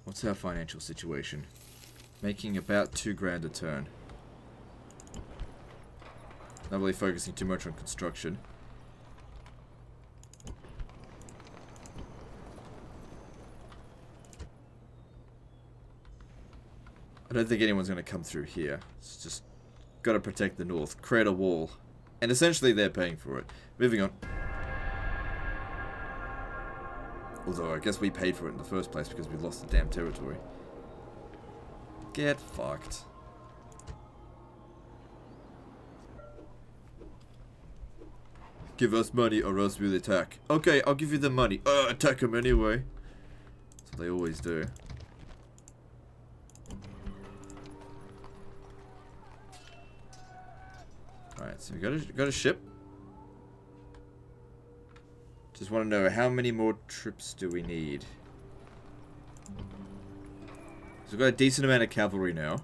What's our financial situation? Making about 2 grand a turn. Not really focusing too much on construction. I don't think anyone's going to come through here. It's just got to protect the north, create a wall, and essentially they're paying for it. Moving on. Although I guess we paid for it in the first place because we lost the damn territory. Get fucked. Give us money or else we'll attack. Okay, I'll give you the money. Attack them anyway. That's what they always do. Alright, so we got a ship. Just want to know how many more trips do we need? So we've got a decent amount of cavalry now.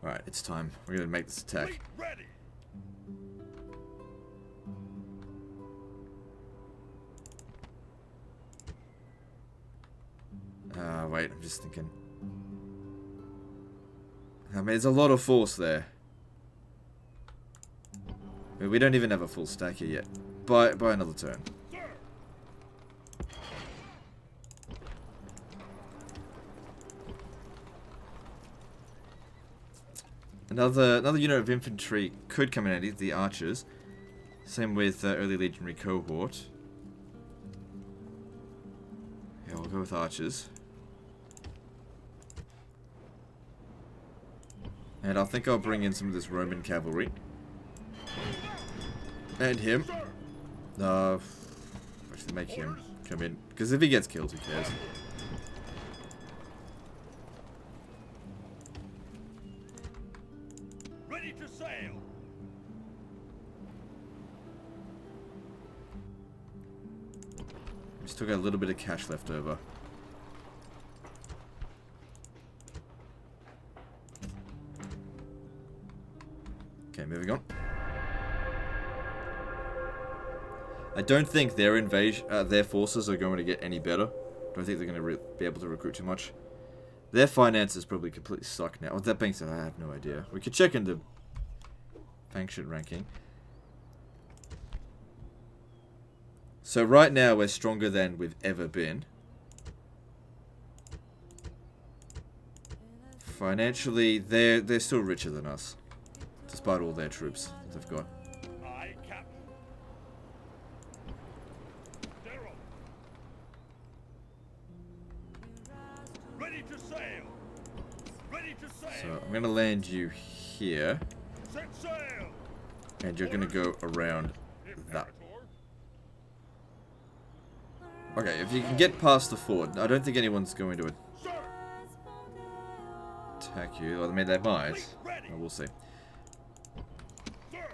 Alright, it's time. We're gonna make this attack. Fleet ready! Wait, I'm just thinking. I mean, there's a lot of force there. I mean, we don't even have a full stack here yet. By another turn. Sir! Another unit of infantry could come in handy, the archers. Same with early legionary cohort. Yeah, we'll go with archers. And I think I'll bring in some of this Roman cavalry. And him. Actually make him come in. Because if he gets killed, who cares? Ready to sail! We still got a little bit of cash left over. Okay, moving on. I don't think their their forces are going to get any better. Don't think they're going to be able to recruit too much. Their finances probably completely suck now. With that being said, I have no idea. We could check into faction ranking. So right now we're stronger than we've ever been. Financially, they're still richer than us, despite all their troops that they've got. Aye, Captain. General. Ready to sail. Ready to sail. So I'm going to land you here, Set sail. and you're going to go around that. Okay, if you can get past the fort, I don't think anyone's going to Sir. attack you. Well, I mean, they might. Well, we'll see. Sir.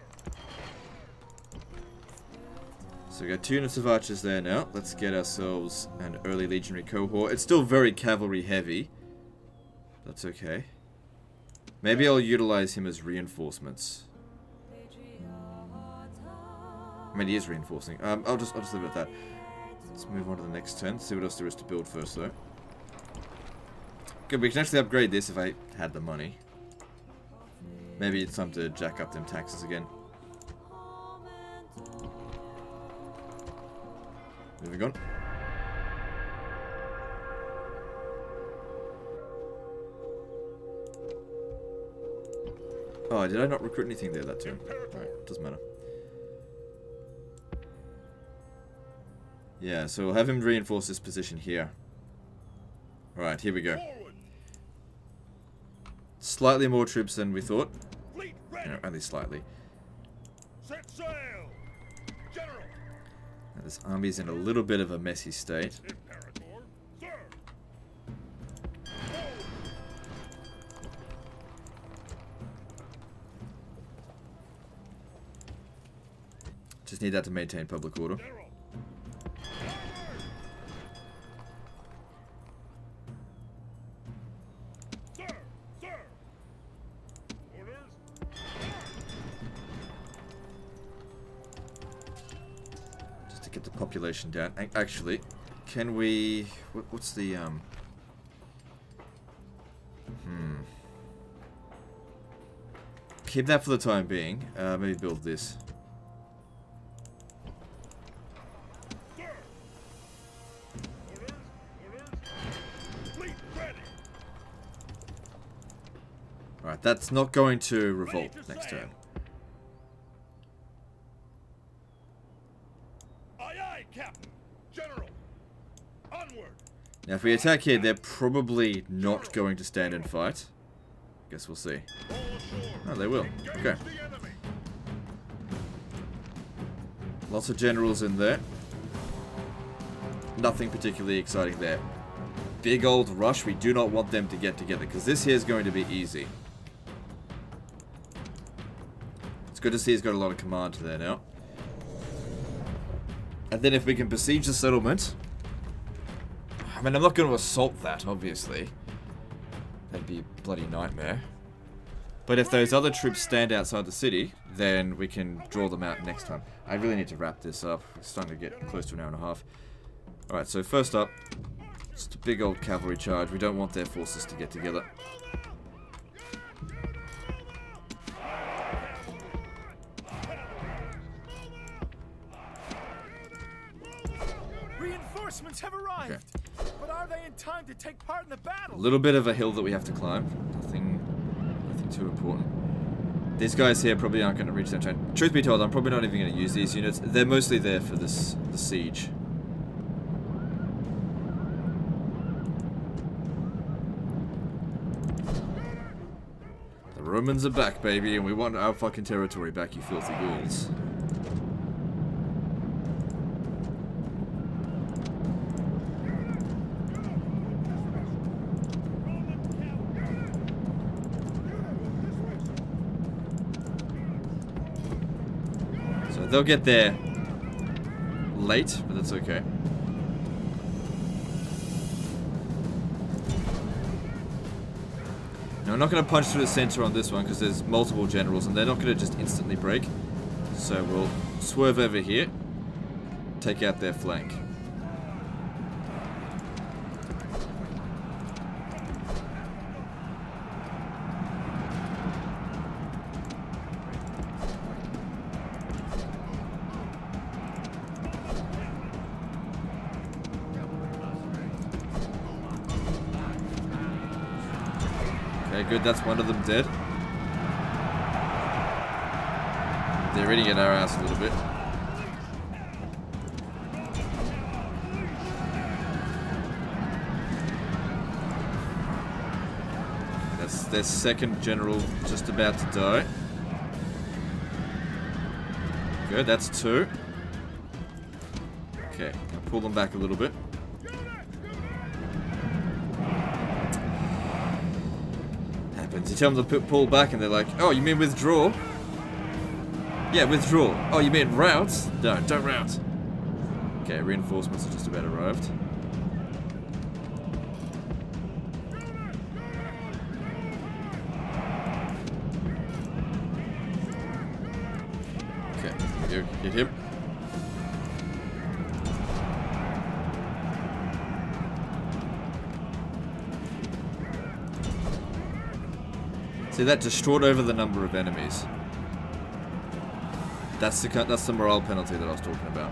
So we got 2 units of archers there now. Let's get ourselves an early legionary cohort. It's still very cavalry heavy. That's okay. Maybe I'll utilize him as reinforcements. I mean, he is reinforcing. I'll just leave it at that. Let's move on to the next turn. See what else there is to build first, though. Good, we can actually upgrade this if I had the money. Maybe it's time to jack up them taxes again. Moving on. Oh, did I not recruit anything there that turn? Alright, doesn't matter. Yeah, so we'll have him reinforce this position here. Alright, here we go. Forward. Slightly more troops than we thought. Fleet ready. No, only slightly. Set sail. General. Now, this army's in a little bit of a messy state. Imperator. Sir. Just need that to maintain public order. General. Sir. Sir. Orders. Just to get the population down. Actually, can we... What's the... Keep that for the time being. Maybe build this. Sir. Orders. Orders. Fleet ready. Alright, that's not going to revolt to next sail. turn. Aye, aye, Captain. General. Onward. Now, if we attack here, they're probably not going to stand and fight. Guess we'll see. All ashore. Oh, they will. Engage Okay. the enemy. Lots of generals in there. Nothing particularly exciting there. Big old rush. We do not want them to get together, because this here is going to be easy. It's good to see he's got a lot of command there now. And then if we can besiege the settlement... I mean, I'm not going to assault that, obviously. That'd be a bloody nightmare. But if those other troops stand outside the city, then we can draw them out next time. I really need to wrap this up. It's starting to get close to an hour and a half. Alright, so first up, just a big old cavalry charge. We don't want their forces to get together. Reinforcements have arrived. Okay. But are they in time to take part in the A battle? little bit of a hill that we have to climb. Nothing too important. These guys here probably aren't going to reach their turn. Truth be told, I'm probably not even going to use these units. They're mostly there for the siege. The Romans are back, baby, and we want our fucking territory back, you filthy ghouls. They'll get there late, but that's okay. Now, I'm not going to punch through the center on this one because there's multiple generals and they're not going to just instantly break. So we'll swerve over here, take out their flank. Okay, good, that's one of them dead. They're eating at our ass a little bit. their second general just about to die. Good, that's 2. Okay, I'll pull them back a little bit. Happens. You tell them to pull back and they're like, oh, you mean withdraw? Yeah, withdraw. Oh, you mean rout? No, don't rout. Okay, reinforcements have just about arrived. Okay, here we go. Get him. See, that destroyed over the number of enemies. That's the morale penalty that I was talking about.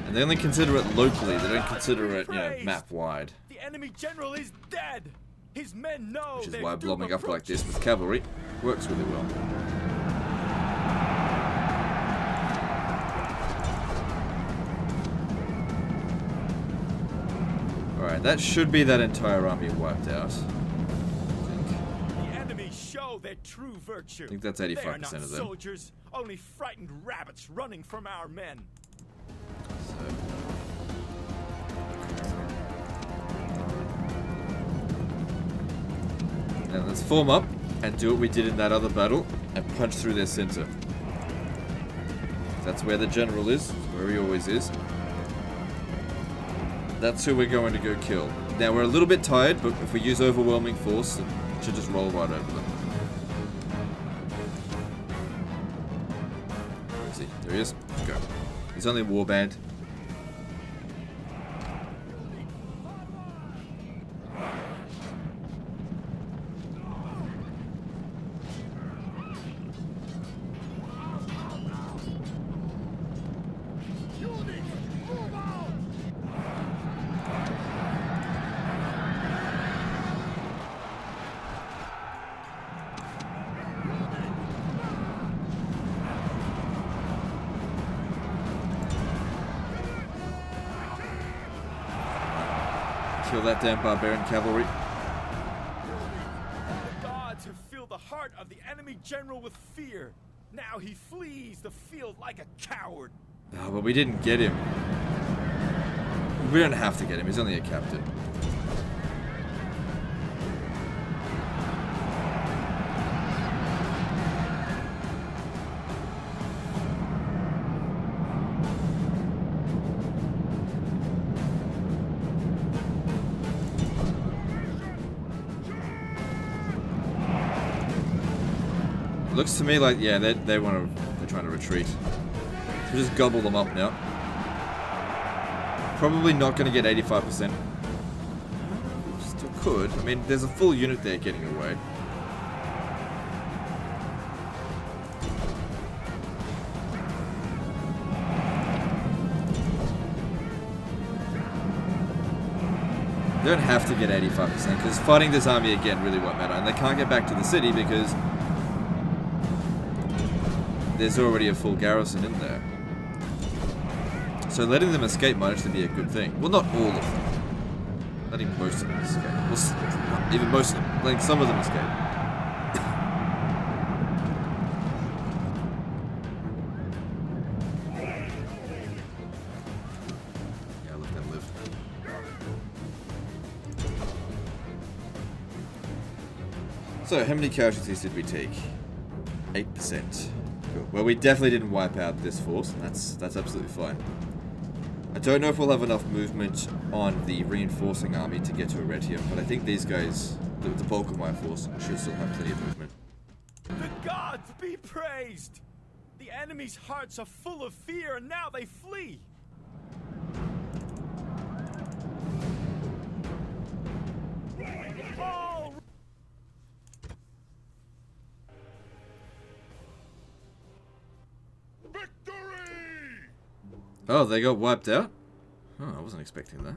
And they only consider it locally. They don't consider it, you know, map wide. The enemy general is dead. His men know. Which is why blobbing up like this with cavalry works really well. Alright, that should be that entire army wiped out. The enemy show their true virtue. I think that's 85% of them. Soldiers, only frightened rabbits running from our men. So. Now let's form up and do what we did in that other battle and punch through their center. That's where the general is, where he always is. That's who we're going to go kill. Now we're a little bit tired, but if we use overwhelming force, it should just roll right over them. Where is he? There he is. Let's go. He's only a warband. Kill that damn barbarian cavalry. The gods have filled the heart of the enemy general with fear. Now he flees the field like a coward. Oh, but we didn't get him. We don't have to get him. He's only a captain. Looks to me like, yeah, they're trying to retreat. So just gobble them up now. Probably not going to get 85%. Still could. I mean, there's a full unit there getting away. They don't have to get 85% because fighting this army again really won't matter. And they can't get back to the city because there's already a full garrison in there. So letting them escape might actually be a good thing. Well, not all of them. Letting most of them escape. Well, not even most of them. Letting some of them escape. Yeah, let them live. So, how many casualties did we take? 8%. Cool. Well, we definitely didn't wipe out this force, and that's absolutely fine. I don't know if we'll have enough movement on the reinforcing army to get to Arretium, but I think these guys, the bulk of my force, should still have plenty of movement. The gods be praised! The enemy's hearts are full of fear, and now they flee! All Victory! Oh, they got wiped out? Oh, I wasn't expecting that.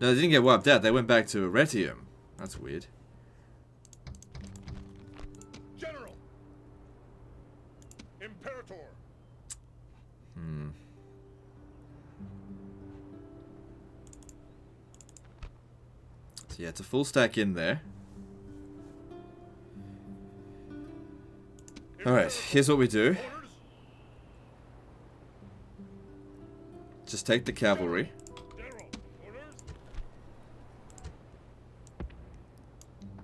No, they didn't get wiped out. They went back to Arretium. That's weird. General! Imperator! So yeah, it's a full stack in there. Alright, here's what we do. Just take the cavalry. General, orders.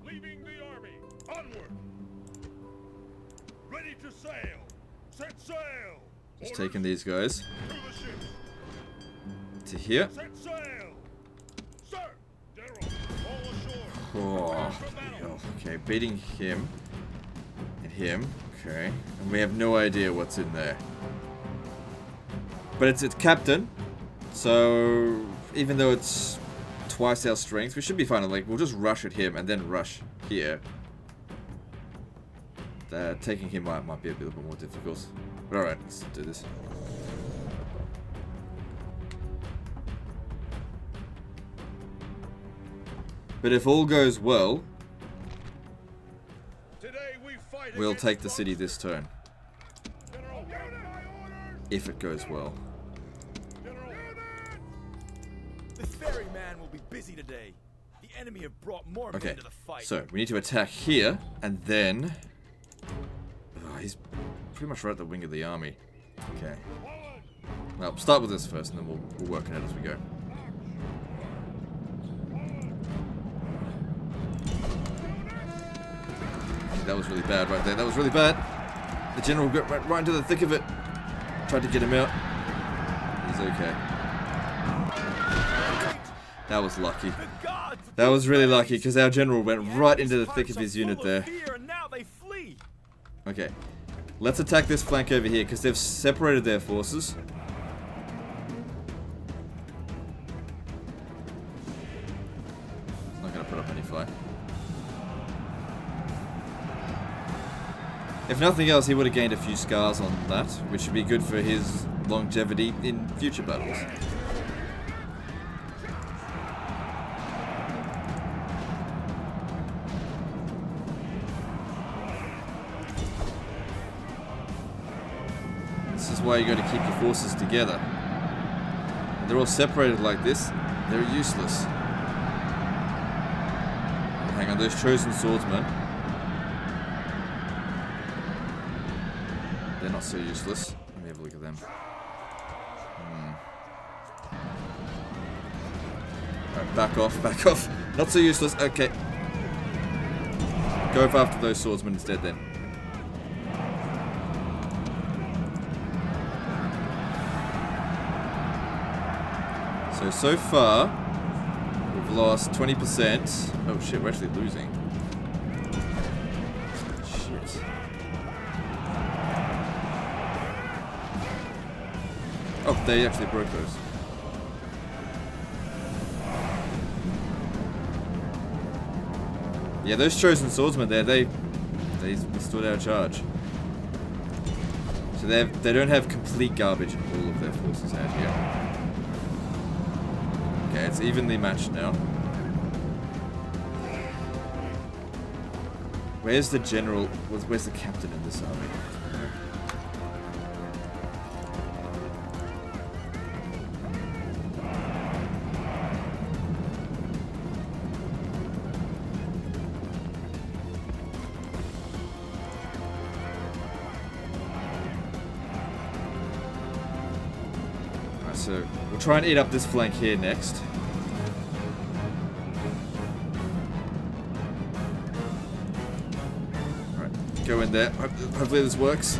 Leaving the army. Onward. Ready to sail. Set sail. Just Orders. taking these guys To the ships. to here. Set sail. Sir. General. All ashore. Oh, Prepare for battle. okay, beating him and him. Okay, and we have no idea what's in there. But it's captain, so even though it's twice our strength, we should be fine. Like, we'll just rush at him and then rush here. Taking him out might be a little bit more difficult. But alright, let's do this. But if all goes well, Today we fight we'll against take the city this monsters. turn. General, my orders. If it goes well. General. The ferryman will be busy today. The enemy have brought more Okay, men to the fight. so we need to attack here, and then... Oh, he's pretty much right at the wing of the army. Okay. Forward. Well, start with this first, and then we'll work on it as we go. Okay, that was really bad right there. That was really bad. The general got right into the thick of it. Tried to get him out. He's okay. That was lucky. The gods That was really lucky, because our general went The right into enemy's the thick hearts of his are unit full there. of fear, and now they flee. Okay. Let's attack this flank over here, because they've separated their forces. Not going to put up any fight. If nothing else, he would have gained a few scars on that, which would be good for his longevity in future battles. This is why you got to keep your forces together. When they're all separated like this, they're useless. Hang on, those chosen swordsmen. They're not so useless. Let me have a look at them. Alright, back off, back off. Not so useless. Okay. Go after those swordsmen instead then. So far, we've lost 20%. Oh shit, we're actually losing. Shit. Oh, they actually broke those. Yeah, those chosen swordsmen there, they withstood our charge. So they don't have complete garbage in all of their forces out here. Okay, it's evenly matched now. Where's the general? Where's the captain in this army? Alright, so we'll try and eat up this flank here next. Go in there. Hopefully this works.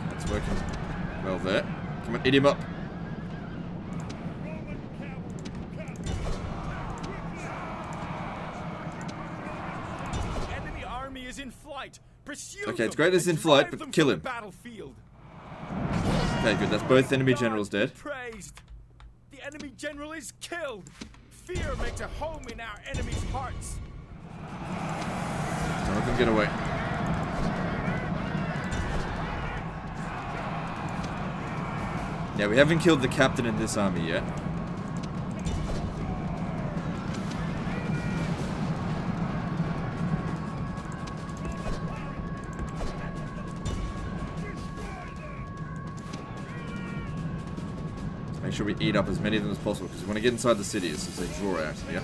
That's working well there. Come on, eat him up. In flight. Pursue Okay, it's them great it's and in flight, drive but them kill from him. the battlefield. Okay, good. That's both enemy God generals be dead. Praised. The enemy general is killed. Fear makes a home in our enemy's hearts. Don't let them get away. Yeah, we haven't killed the captain in this army yet. Make sure we eat up as many of them as possible, because we want to get inside the cities as they draw out here.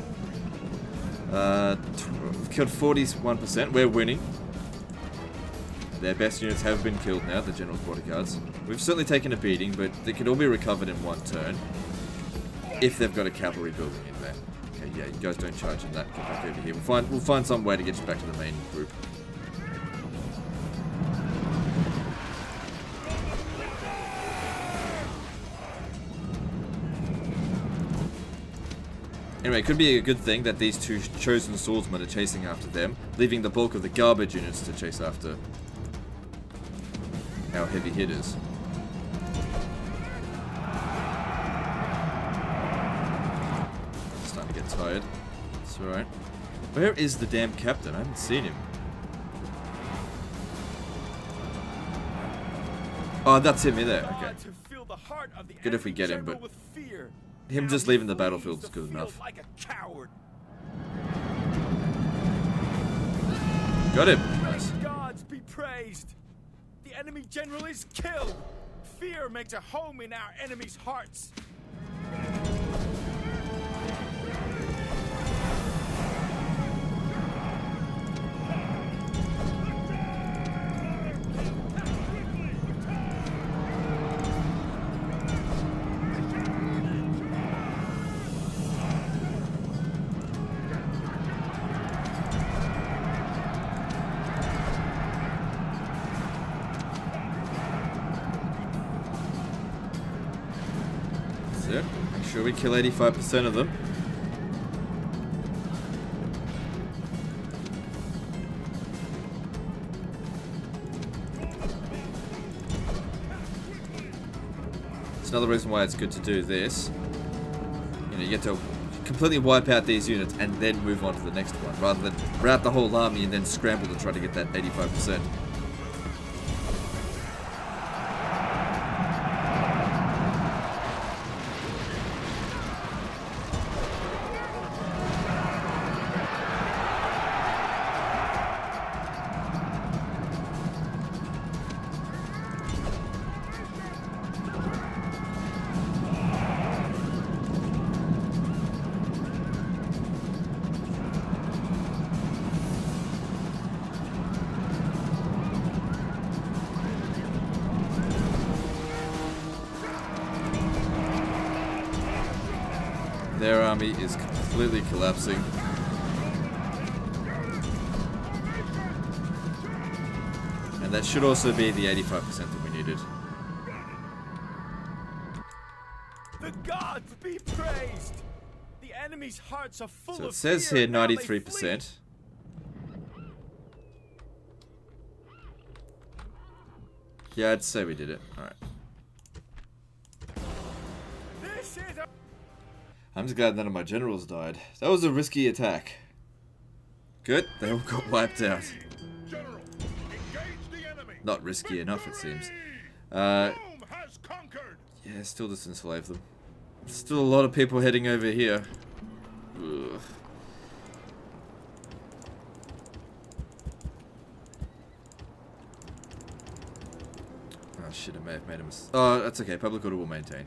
We've killed 41%. We're winning. Their best units have been killed now, the General's bodyguards. We've certainly taken a beating, but they could all be recovered in one turn. If they've got a cavalry building in there. Okay, yeah, you guys don't charge in that. Get back over here. We'll find some way to get you back to the main group. Anyway, it could be a good thing that these two chosen swordsmen are chasing after them, leaving the bulk of the garbage units to chase after our heavy hitters. Starting to get tired. It's alright. Where is the damn captain? I haven't seen him. Oh, that's him in there. Okay. Good if we get him, but him just leaving the battlefield is good enough. Got him. Nice. Gods be praised. The enemy general is killed. Fear makes a home in our enemies' hearts. Make sure we kill 85% of them. It's another reason why it's good to do this. You know, you get to completely wipe out these units and then move on to the next one, rather than rout the whole army and then scramble to try to get that 85%. Their army is completely collapsing. And that should also be the 85% that we needed. The gods be praised. The enemy's hearts are full So of it says fear, here now they 93%. Yeah, I'd say we did it. Alright. This is a I'm just glad none of my generals died. That was a risky attack. Good, they all got wiped out. General, engage the enemy. Not risky enough, it seems. Rome has conquered. Yeah, still just enslave them. Still a lot of people heading over here. Ugh. Oh shit, I may have made a mistake. Oh, that's okay. Public order will maintain.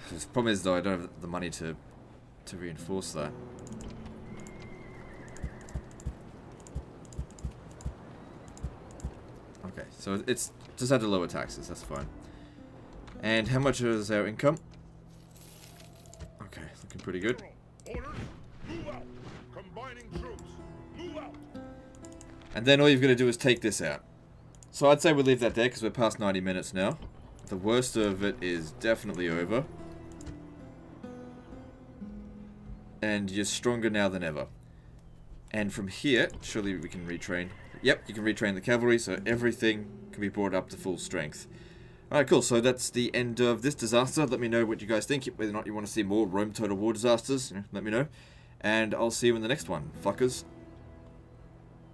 The problem is though, I don't have the money to reinforce that. Okay, so it's just had to lower taxes, that's fine. And how much is our income? Okay, looking pretty good. Orders, move out. Combining troops, move out. And then all you've got to do is take this out. So I'd say we'll leave that there because we're past 90 minutes now. The worst of it is definitely over. And you're stronger now than ever. And from here, surely we can retrain. Yep, you can retrain the cavalry, so everything can be brought up to full strength. Alright, cool. So that's the end of this disaster. Let me know what you guys think. Whether or not you want to see more Rome Total War disasters, let me know. And I'll see you in the next one, fuckers.